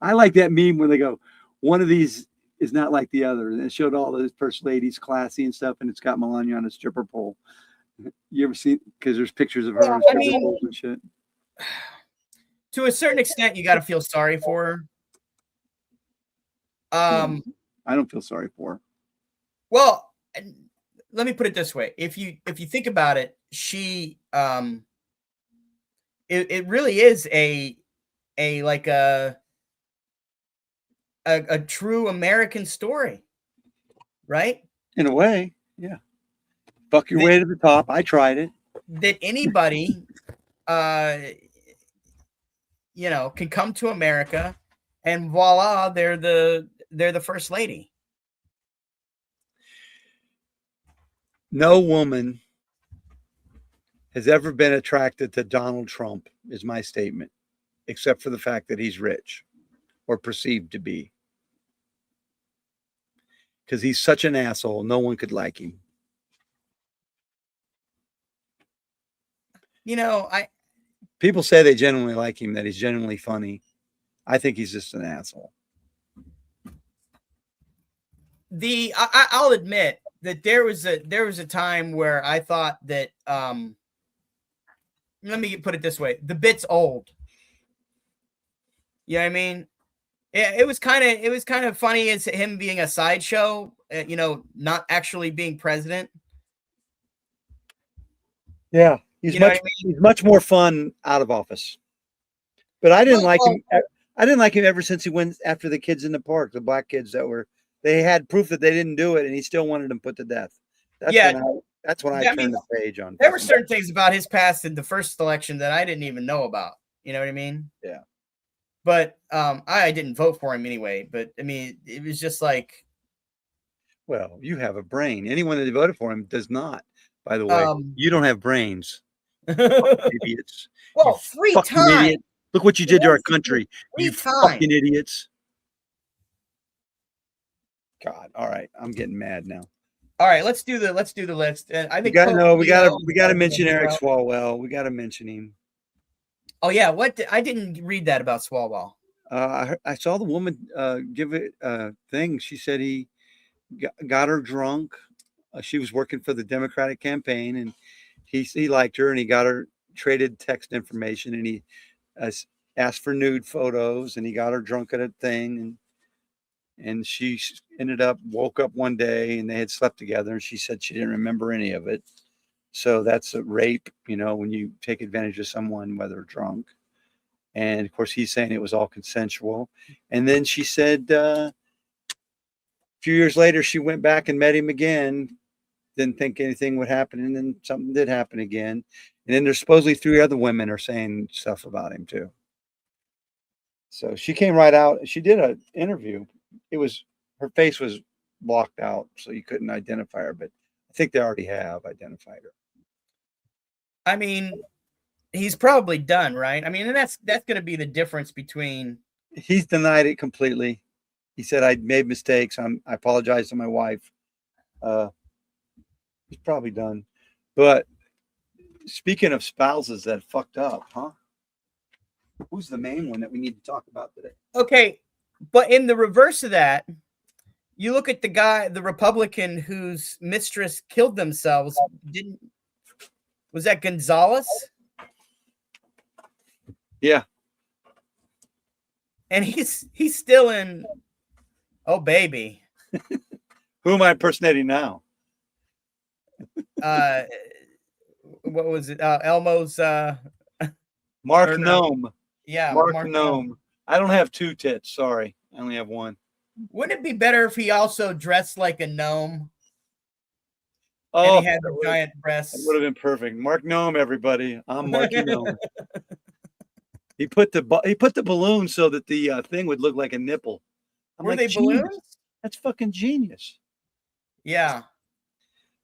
I like that meme where they go, one of these is not like the other. And it showed all the first ladies classy and stuff, and it's got Melania on a stripper pole. You ever seen? Because there's pictures of her on stripper poles and shit. To a certain extent, you got to feel sorry for her. I don't feel sorry for her. Well, let me put it this way: if you think about it, she it really is a true American story, right? In a way, yeah. Fuck your way to the top. I tried it. That anybody, can come to America, and voila, they're the first lady. No woman has ever been attracted to Donald Trump, is my statement, except for the fact that he's rich. or perceived to be. Because he's such an asshole, no one could like him. You know, People say they genuinely like him, that he's genuinely funny. I think he's just an asshole. I'll admit that there was a time where I thought that let me put it this way, the bit's old. You know what I mean? Yeah, it was kind of funny as him being a sideshow, you know, not actually being president. Yeah, he's You know much what I mean? he's much more fun out of office. But I didn't like Well, him. I didn't like him ever since he went after the kids in the park, the black kids they had proof that they didn't do it, and he still wanted them put to death. Yeah, That's when I I turned mean, the page on. there were certain things about his past in the first election that I didn't even know about. You know what I mean? Yeah. But I didn't vote for him anyway. But I mean, it was just like, Well, you have a brain. Anyone that voted for him does not. By the way, you don't have brains, idiots. well, You 3 fucking times. idiot. Look what you did to our country. You 3 times. fucking idiots. God, all right. I'm getting mad now. All right, let's do the list. And I think we gotta mention Eric Swalwell. We gotta mention him. Oh yeah, I didn't read that about Swalwell. I saw the woman give it a thing. She said he got her drunk. She was working for the Democratic campaign, and he liked her, and he got her, traded text information, and he asked for nude photos, and he got her drunk at a thing, and she woke up one day and they had slept together, and she said she didn't remember any of it. So that's a rape, you know, when you take advantage of someone, whether drunk. And of course, he's saying it was all consensual. And then she said a few years later, she went back and met him again, didn't think anything would happen. And then something did happen again. And then there's supposedly 3 other women are saying stuff about him too. So she came right out. She did an interview. Her face was blocked out, so you couldn't identify her. But I think they already have identified her. I mean, he's probably done, right? I mean, and that's going to be the difference between. He's denied it completely. He said, I made mistakes. I apologize to my wife. He's probably done. But speaking of spouses that fucked up, huh? Who's the main one that we need to talk about today? Okay, but in the reverse of that, you look at the Republican whose mistress killed themselves. Was that Gonzalez? Yeah. And he's still in. Oh baby. Who am I impersonating now? What was it? Elmo's Mark Nome. Yeah, Mark Nome. I don't have 2 tits. Sorry. I only have 1. Wouldn't it be better if he also dressed like a gnome? Oh, and he had the giant breasts. That would have been perfect. Mark Nome, everybody. I'm Marky Nome. He put the balloon so that the thing would look like a nipple. Were they balloons? That's fucking genius. Yeah.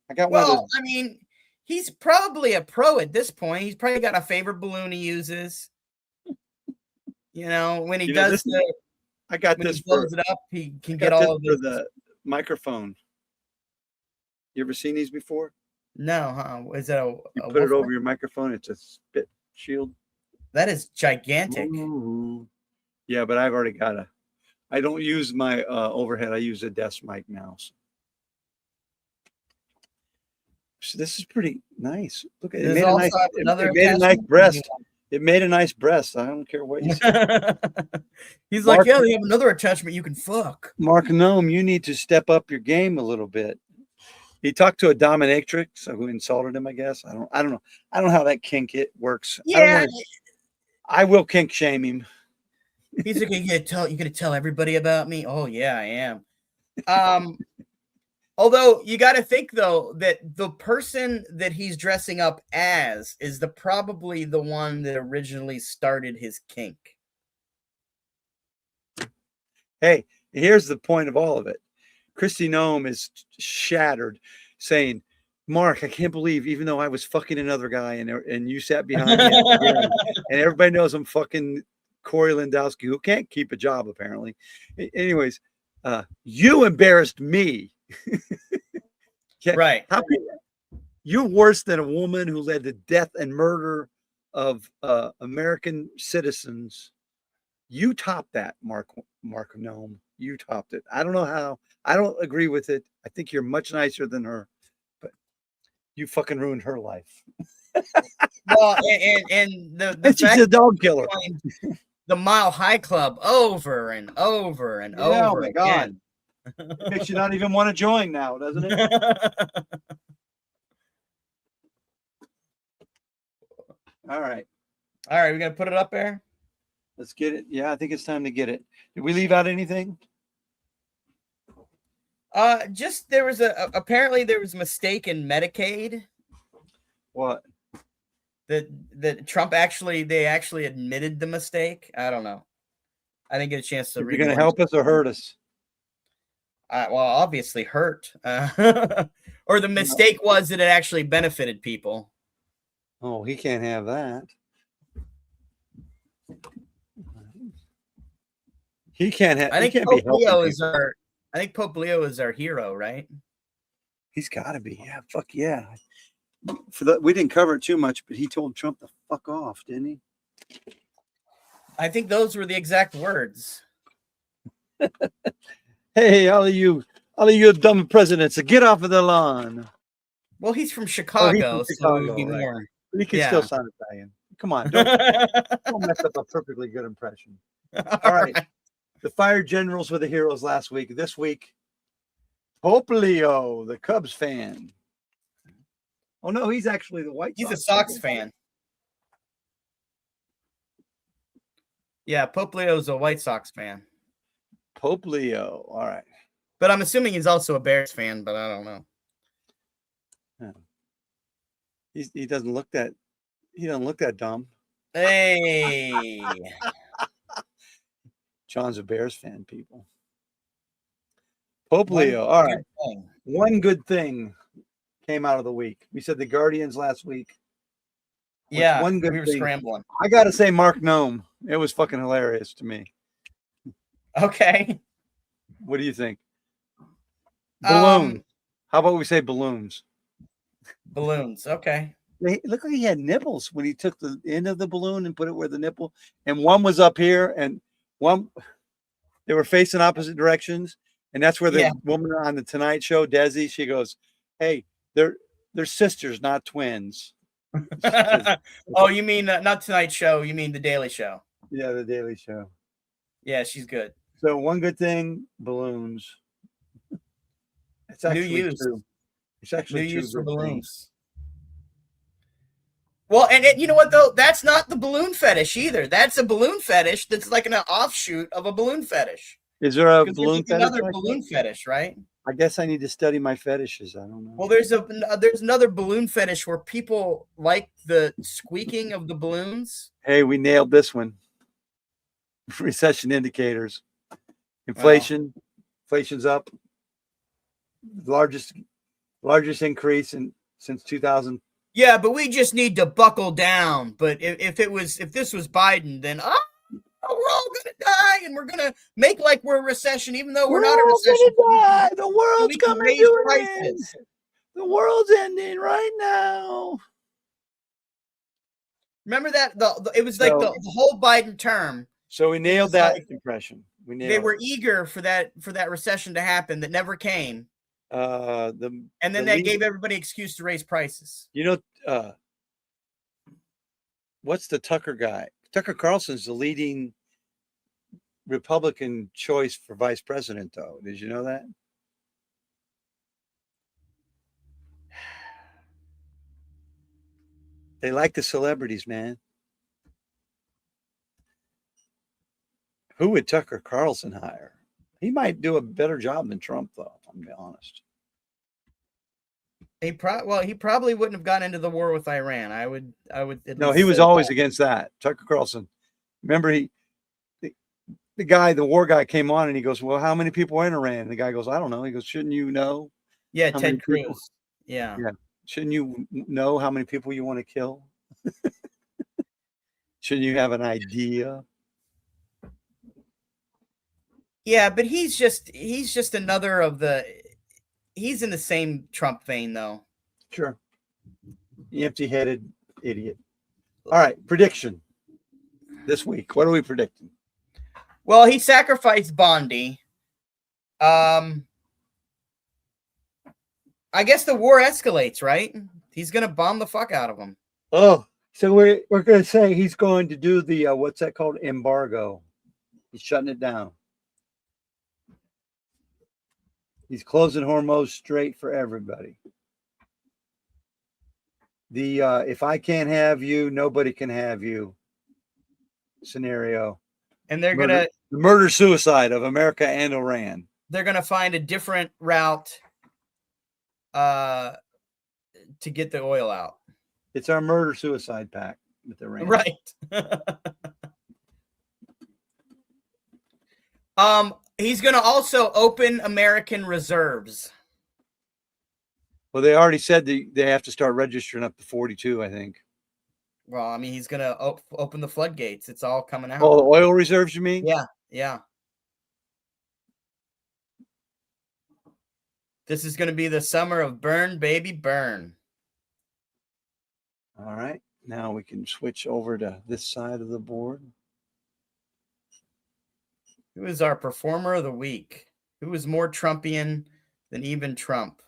I got one of those. I mean, he's probably a pro at this point. He's probably got a favorite balloon he uses. You know, when he does I got when this he blows it up, he can get all of it. For the microphone. You ever seen these before? No, huh? Is that you put it over your microphone? It's a spit shield. That is gigantic. Ooh. Yeah, but I've already got I don't use my overhead. I use a desk mic now. So this is pretty nice. Look at it. It made a nice breast. It made a nice breast. I don't care what you say. He's like, yeah, they have another attachment you can fuck. Mark Nome, you need to step up your game a little bit. He talked to a dominatrix who insulted him, I guess. I don't know. I don't know how that kink works. Yeah. I will kink shame him. He's like, you're gonna tell everybody about me? Oh yeah, I am. Although you got to think though that the person that he's dressing up as is probably the one that originally started his kink. Hey, here's the point of all of it. Kristi Noem is shattered, saying, "Mark, I can't believe even though I was fucking another guy and you sat behind me, and everybody knows I'm fucking Corey Lewandowski, who can't keep a job apparently. Anyways, you embarrassed me. Yeah, Right. how can you're worse than a woman who led the death and murder of American citizens. You topped that, Mark Nome. You topped it. I don't know how. I don't agree with it. I think you're much nicer than her, but you fucking ruined her life. Well, and the And she's fact a dog killer. the Mile High Club over and over and Yeah, over oh my God. again. It makes you not even want to join now, doesn't it? All right. All right, we gonna put it up there. Let's get it. Yeah, I think it's time to get it. Did we leave out anything? Just there was apparently there was a mistake in Medicaid What? that Trump they actually admitted the mistake. I don't know. I didn't get a chance to Are you read. going to help us or hurt us? Well, obviously hurt. Or the mistake was that it actually benefited people. Oh, he can't have that. He can't have. I think he can't Pope be helping Leo people. is our. I think Pope Leo is our hero, right? He's got to be. Yeah, fuck yeah. We didn't cover it too much, but he told Trump to fuck off, didn't he? I think those were the exact words. Hey, all of you dumb presidents, get off of the lawn. Well, he's from Chicago, so it would be right. more. But he can Yeah. still sound Italian. Come on, don't mess up a perfectly good impression. All right. The fired generals were the heroes last week. This week, Pope Leo, the Cubs fan. Oh no, he's actually the White Sox. He's a Sox fan. Yeah, Pope Leo's a White Sox fan. Pope Leo. All right. But I'm assuming he's also a Bears fan, but I don't know. Yeah. He doesn't look that dumb. Hey. John's a Bears fan, people. Pope Leo. All right. One good thing came out of the week. We said the Guardians last week. Yeah, one good we were thing. scrambling. I got to say Mark Nome. It was fucking hilarious to me. Okay. What do you think? Balloon. How about we say balloons? Balloons. Okay. It looked like he had nipples when he took the end of the balloon and put it where the nipple, and one was up here and one, they were facing opposite directions. And that's where the woman on the Tonight Show, Desi, she goes, hey, they're sisters, not twins. Oh, you mean not Tonight Show, you mean The Daily Show. Yeah, The Daily Show. Yeah, she's good. So one good thing, balloons. It's actually true. It's actually new true. use for balloons. Well, and you know what though? That's not the balloon fetish either. That's a balloon fetish that's like an offshoot of a balloon fetish. Is there a balloon fetish? Another balloon fetish, right? I guess I need to study my fetishes. I don't know. Well, there's another balloon fetish where people like the squeaking of the balloons. Hey, we nailed this one. Recession indicators. Inflation's up. Largest increase since 2000. Yeah, but we just need to buckle down. But if this was Biden, then we're all gonna die, and we're gonna make like we're a recession, even though we're not a recession. Die. The world's coming to an end. The world's ending right now. Remember that it was like the whole Biden term. So we nailed that impression. They were eager for that recession to happen that never came. And then that gave everybody an excuse to raise prices. You know, what's the Tucker guy? Tucker Carlson's the leading Republican choice for vice president, though. Did you know that? They like the celebrities, man. Who would Tucker Carlson hire? He might do a better job than Trump, though. I'm gonna be honest. He probably wouldn't have gotten into the war with Iran. I would. No, he was always against that. Tucker Carlson. Remember, the war guy came on and he goes, "Well, how many people are in Iran?" And the guy goes, "I don't know." He goes, "Shouldn't you know?" Yeah, Ted Cruz. Yeah. Shouldn't you know how many people you want to kill? Shouldn't you have an idea? Yeah, but he's just another of the. He's in the same Trump vein, though. Sure. Empty-headed idiot. All right, prediction this week. What are we predicting? Well, he sacrificed Bondi. I guess the war escalates, right? He's gonna bomb the fuck out of them. Oh, so we're going to say he's going to do the what's that called? Embargo. He's shutting it down. He's closing Hormuz Strait for everybody. The if I can't have you, nobody can have you scenario. And they're gonna the murder suicide of America and Iran. They're gonna find a different route to get the oil out. It's our murder suicide pact with Iran. Right. He's gonna also open American reserves. Well, they already said they have to start registering up to 42, I think. Well, I mean, he's gonna open the floodgates. It's all coming out. Oh, oil reserves, you mean? Yeah, yeah. This is gonna be the summer of burn, baby, burn. All right. Now we can switch over to this side of the board. Who is our performer of the week? Who is more Trumpian than even Trump?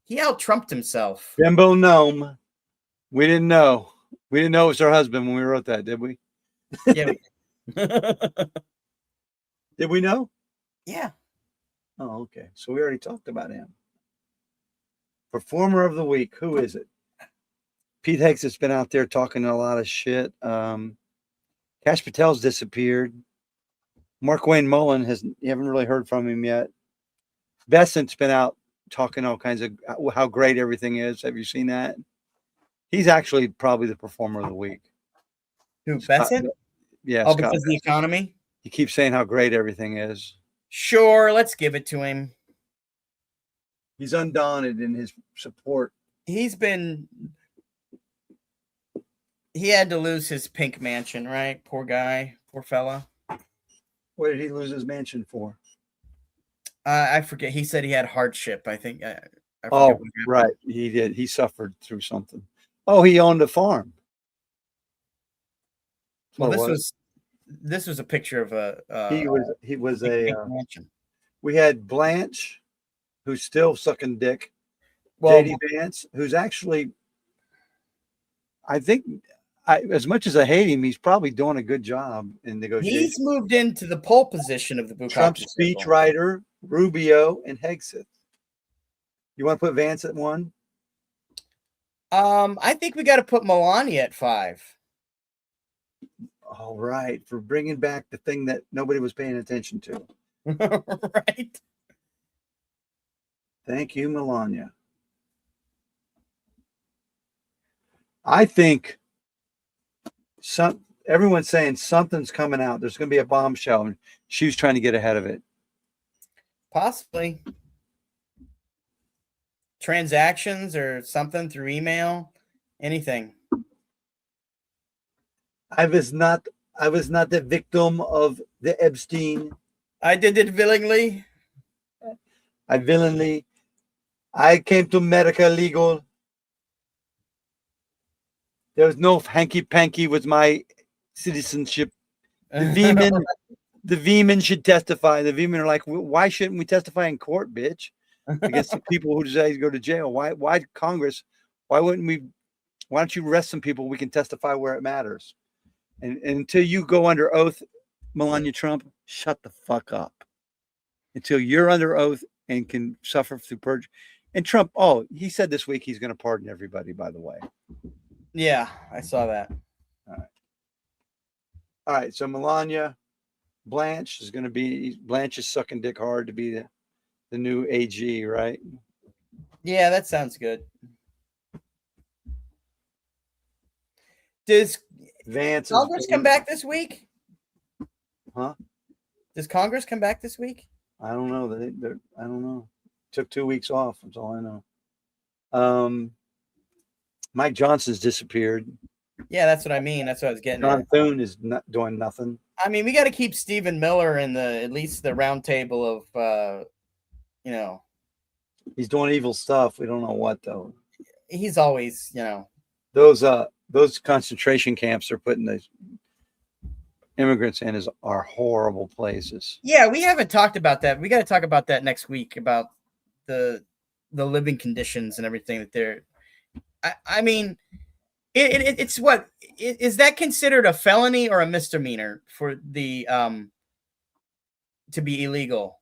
He out-Trumped himself. Bimbo Gnome. We didn't know. We didn't know it was her husband when we wrote that, did we? Yeah. Did we know? Yeah. Oh, okay. So we already talked about him. Performer of the week. Who is it? Pete Higgs has been out there talking a lot of shit. Kash Patel's disappeared. Mark Wayne Mullen you haven't really heard from him yet. Bessent's been out talking all kinds of how great everything is. Have you seen that? He's actually probably the performer of the week. Who, Bessent? Yeah. Oh, because of the economy? He keeps saying how great everything is. Sure, let's give it to him. He's undaunted in his support. He had to lose his pink mansion, right? Poor guy, poor fella. What did he lose his mansion for? I forget. He said he had hardship. I think. I Oh, right. He did. He suffered through something. Oh, he owned a farm. Well, this was a picture of a. He was a. mansion. We had Blanche, who's still sucking dick. Well, JD Vance, who's actually, I think, as much as I hate him, he's probably doing a good job in negotiating. He's moved into the pole position of the Bukowski Trump circle. speechwriter, Rubio, and Hegseth. You want to put Vance at 1? I think we got to put Melania at 5. All right, for bringing back the thing that nobody was paying attention to. Right. Thank you, Melania. I think everyone's saying something's coming out. There's going to be a bombshell, and she was trying to get ahead of it. Possibly. Transactions or something through email, anything. I was not the victim of the Epstein. I did it willingly. I came to America legal. There was no hanky-panky with my citizenship. The Veeman should testify. The Veeman are like, why shouldn't we testify in court, bitch? Against the people who decide to go to jail. Why Congress? Why don't you arrest some people? We can testify where it matters. And until you go under oath, Melania Trump, shut the fuck up. Until you're under oath and can suffer through purge. And Trump, he said this week he's going to pardon everybody, by the way. Yeah, I saw that. All right. So Melania, Blanche is sucking dick hard to be the new AG, right? Yeah, that sounds good. Does Vance Congress come back this week? Huh? Does Congress come back this week? I don't know. I don't know. Took 2 weeks off. That's all I know. Mike Johnson's disappeared. Yeah, that's what I mean. That's what I was getting John at. Thune is not doing nothing. I mean, we got to keep Stephen Miller in at least the round table of, He's doing evil stuff. We don't know what though. he's always, Those concentration camps are putting the immigrants in are horrible places. Yeah, we haven't talked about that. We got to talk about that next week about the living conditions and everything that they're. I mean, it's what is that considered a felony or a misdemeanor for the to be illegal?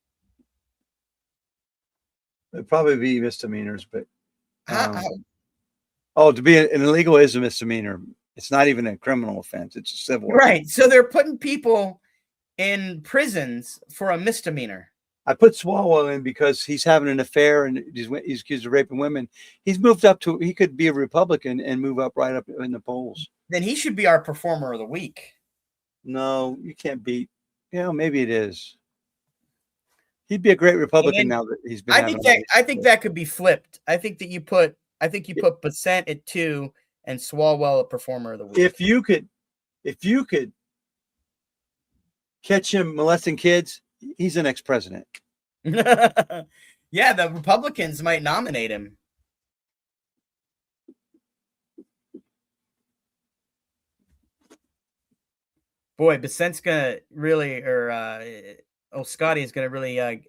It'd probably be misdemeanors, but How, to be an illegal is a misdemeanor. It's not even a criminal offense. It's a civil. right. So they're putting people in prisons for a misdemeanor. I put Swalwell in because he's having an affair and he's accused of raping women. He's moved up to, he could be a Republican and move up right up in the polls. Then he should be our performer of the week. No, you can't beat. Maybe it is. He'd be a great Republican now that he's been. I think that could be flipped. I think you put Bessent at 2 and Swalwell a performer of the week. If you could catch him molesting kids, he's the next president. Yeah, the Republicans might nominate him. Boy, Bessent's gonna really, Scotty is gonna really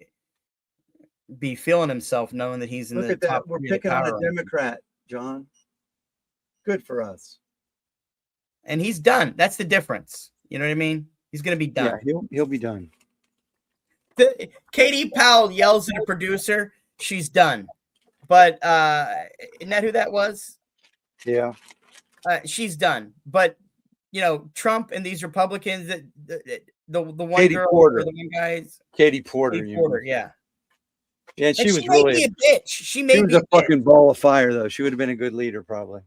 be feeling himself knowing that he's in Look the at that. top. We're picking on a Democrat, John. Good for us. And he's done. That's the difference. You know what I mean? He's gonna be done. Yeah, he'll be done. Katie Powell yells at a producer, she's done. But isn't that who that was? Yeah. She's done. But Trump and these Republicans, the one Katie girl Porter. or the one guys. Katie Porter. Yeah. Yeah, and she was may really be a bitch. She was a fucking ball of fire, though. She would have been a good leader, probably.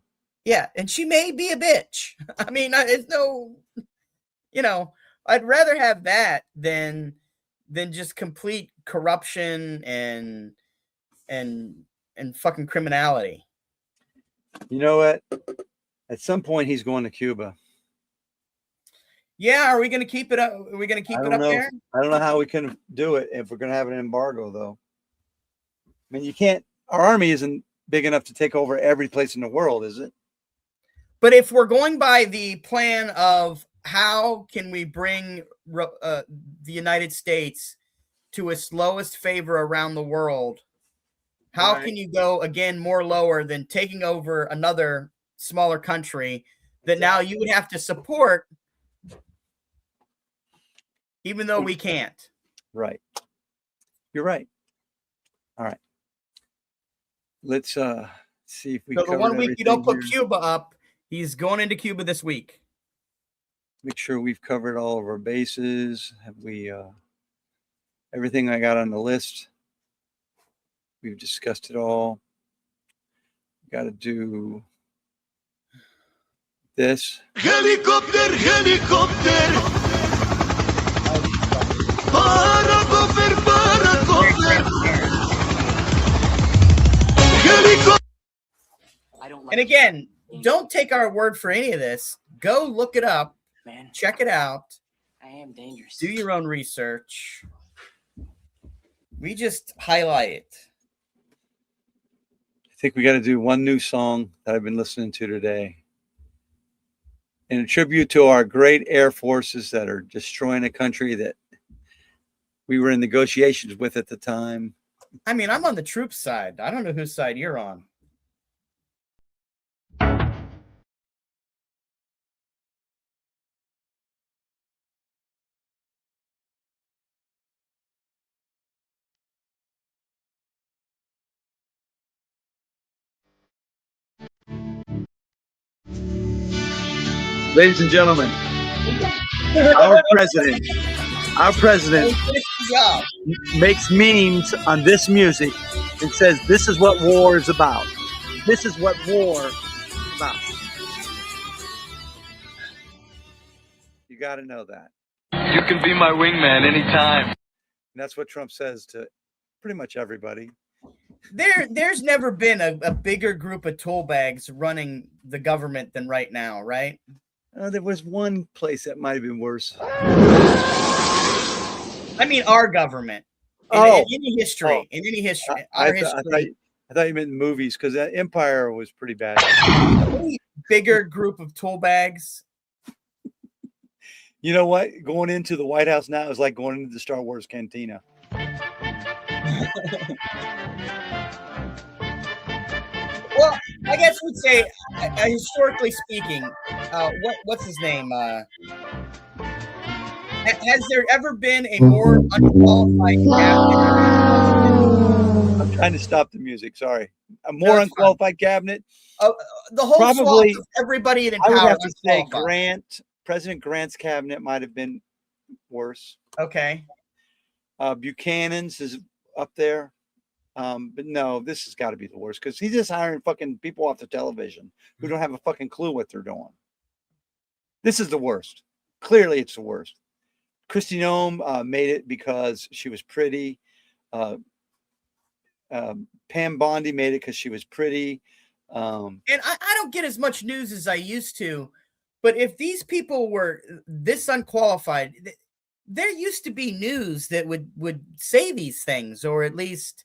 Yeah, and she may be a bitch. I mean, it's no, I'd rather have that than just complete corruption and fucking criminality. You know what? At some point, he's going to Cuba. Yeah, are we going to keep it up? Are we going to keep it up there? I don't know how we can do it if we're going to have an embargo, though. I mean, you can't. Our army isn't big enough to take over every place in the world, is it? But if we're going by the plan of how can we bring the United States to its lowest favor around the world, how can you go again more lower than taking over another smaller country that now you would have to support, even though we can't? Right. You're right. All right. Let's see if we. So the 1 week you don't put here. Cuba up, he's going into Cuba this week. Make sure we've covered all of our bases. Have we everything I got on the list? We've discussed it all. Got to do this. Helicopter. And again, don't take our word for any of this. Go look it up, Man, check it out, I am dangerous. do your own research. We just highlight it. I think we got to do one new song that I've been listening to today. In a tribute to our great air forces that are destroying a country that we were in negotiations with at the time. I mean, I'm on the troops side. I don't know whose side you're on. Ladies and gentlemen, our president Yeah. makes memes on this music and says, this is what war is about. This is what war is about. You got to know that. You can be my wingman anytime. And that's what Trump says to pretty much everybody. There's never been a bigger group of tool bags running the government than right now, right? There was one place that might have been worse. I mean, our government. In any history. In any history. Our history. I thought you meant movies, because that Empire was pretty bad. Any bigger group of tool bags. You know what? Going into the White House now is like going into the Star Wars cantina. Well, I guess we'd say, historically speaking, what's his name? Has there ever been a more unqualified cabinet? I'm trying to stop the music. Sorry. A more unqualified cabinet. The whole probably of everybody in I would power. have to say President Grant's cabinet might have been worse. Okay. Buchanan's is up there. But no, this has got to be the worst, because he's just hiring fucking people off the television who don't have a fucking clue what they're doing. This is the worst. Clearly, it's the worst. Kristi Noem made it because she was pretty. Pam Bondi made it because she was pretty. And I don't get as much news as I used to, but if these people were this unqualified, there used to be news that would say these things, or at least,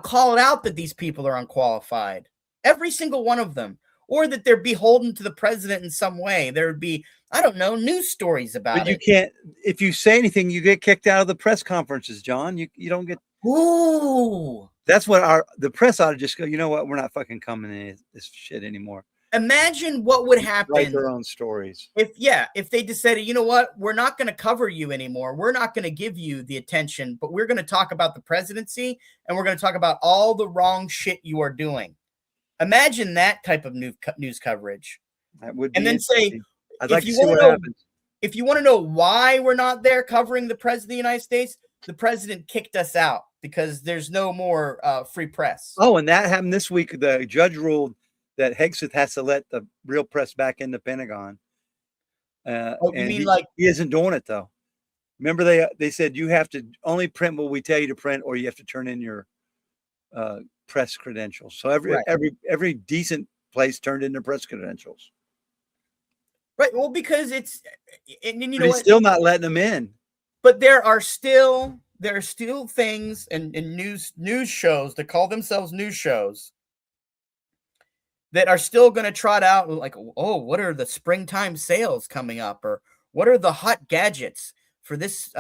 call it out that these people are unqualified. Every single one of them. Or that they're beholden to the president in some way. There would be, I don't know, news stories about it. But you can't, if you say anything, you get kicked out of the press conferences, John. You don't get. Ooh. That's what the press ought to just go, you know what? We're not fucking coming in this shit anymore. Imagine what would happen. Write their own stories. If they decided, you know what? We're not going to cover you anymore. We're not going to give you the attention, but we're going to talk about the presidency, and we're going to talk about all the wrong shit you are doing. Imagine that type of news coverage. That would be, and then say, I'd like to see what happens. If you want to know why we're not there covering the president of the United States, the president kicked us out because there's no more free press. Oh, and that happened this week. The judge ruled that Hegseth has to let the real press back in the Pentagon. You and mean he isn't doing it, though. Remember, they said you have to only print what we tell you to print, or you have to turn in your press credentials. So every decent place turned in their press credentials. Right. Well, because it's, and you know, he's still not letting them in. But there are still things and news shows that call themselves news shows that are still going to trot out like, oh, what are the springtime sales coming up, or what are the hot gadgets for this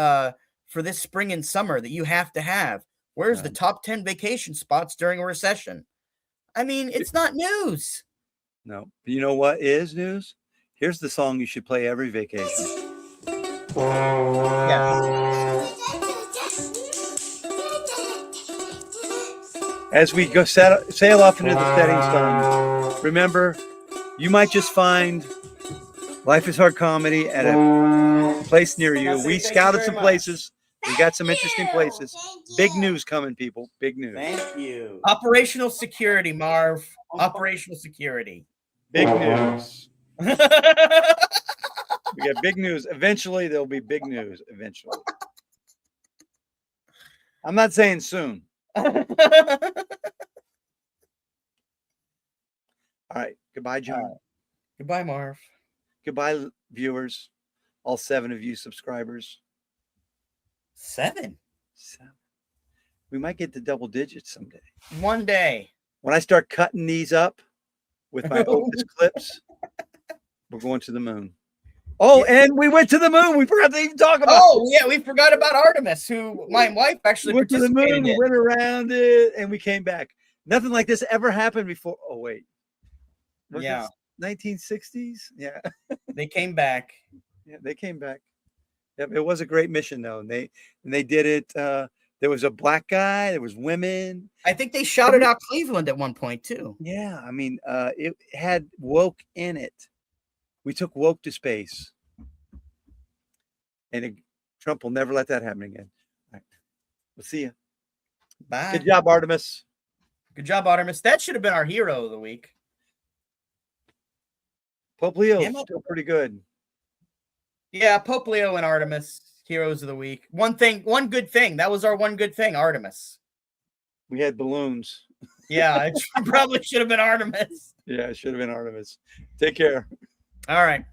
spring and summer that you have to have? Where's the top 10 vacation spots during a recession? I mean, it's not news. No. But you know what is news? Here's the song you should play every vacation. Yes. As we go sail off into the setting sun, remember, you might just find Life is Hard Comedy at a place near you. We scouted some places. We got some interesting places. Big news coming, people. Big news. Thank you. Operational security, Marv. Operational security. Big news. We got big news. Eventually, there'll be big news. Eventually. I'm not saying soon. All right. Goodbye, John. Goodbye, Marv. Goodbye, viewers. All 7 of you subscribers. 7. We might get to double digits someday. One day. When I start cutting these up with my Opus clips, we're going to the moon. Oh, and we went to the moon. We forgot to even talk about. Oh, yeah, we forgot about Artemis, who my wife actually went to the moon. in. We went around it, and we came back. Nothing like this ever happened before. Oh, wait. Was yeah. 1960s? Yeah. They came back. Yeah, they came back. Yep, it was a great mission, though. And they did it. There was a black guy. There was women. I think they shouted out Cleveland at one point, too. Yeah, I mean, it had woke in it. We took woke to space. And Trump will never let that happen again. All right. We'll see you. Bye. Good job, Artemis. Good job, Artemis. That should have been our hero of the week. Pope Leo is still pretty good. Yeah, Pope Leo and Artemis, heroes of the week. One good thing. That was our one good thing, Artemis. We had balloons. Yeah, it probably should have been Artemis. Yeah, it should have been Artemis. Take care. All right.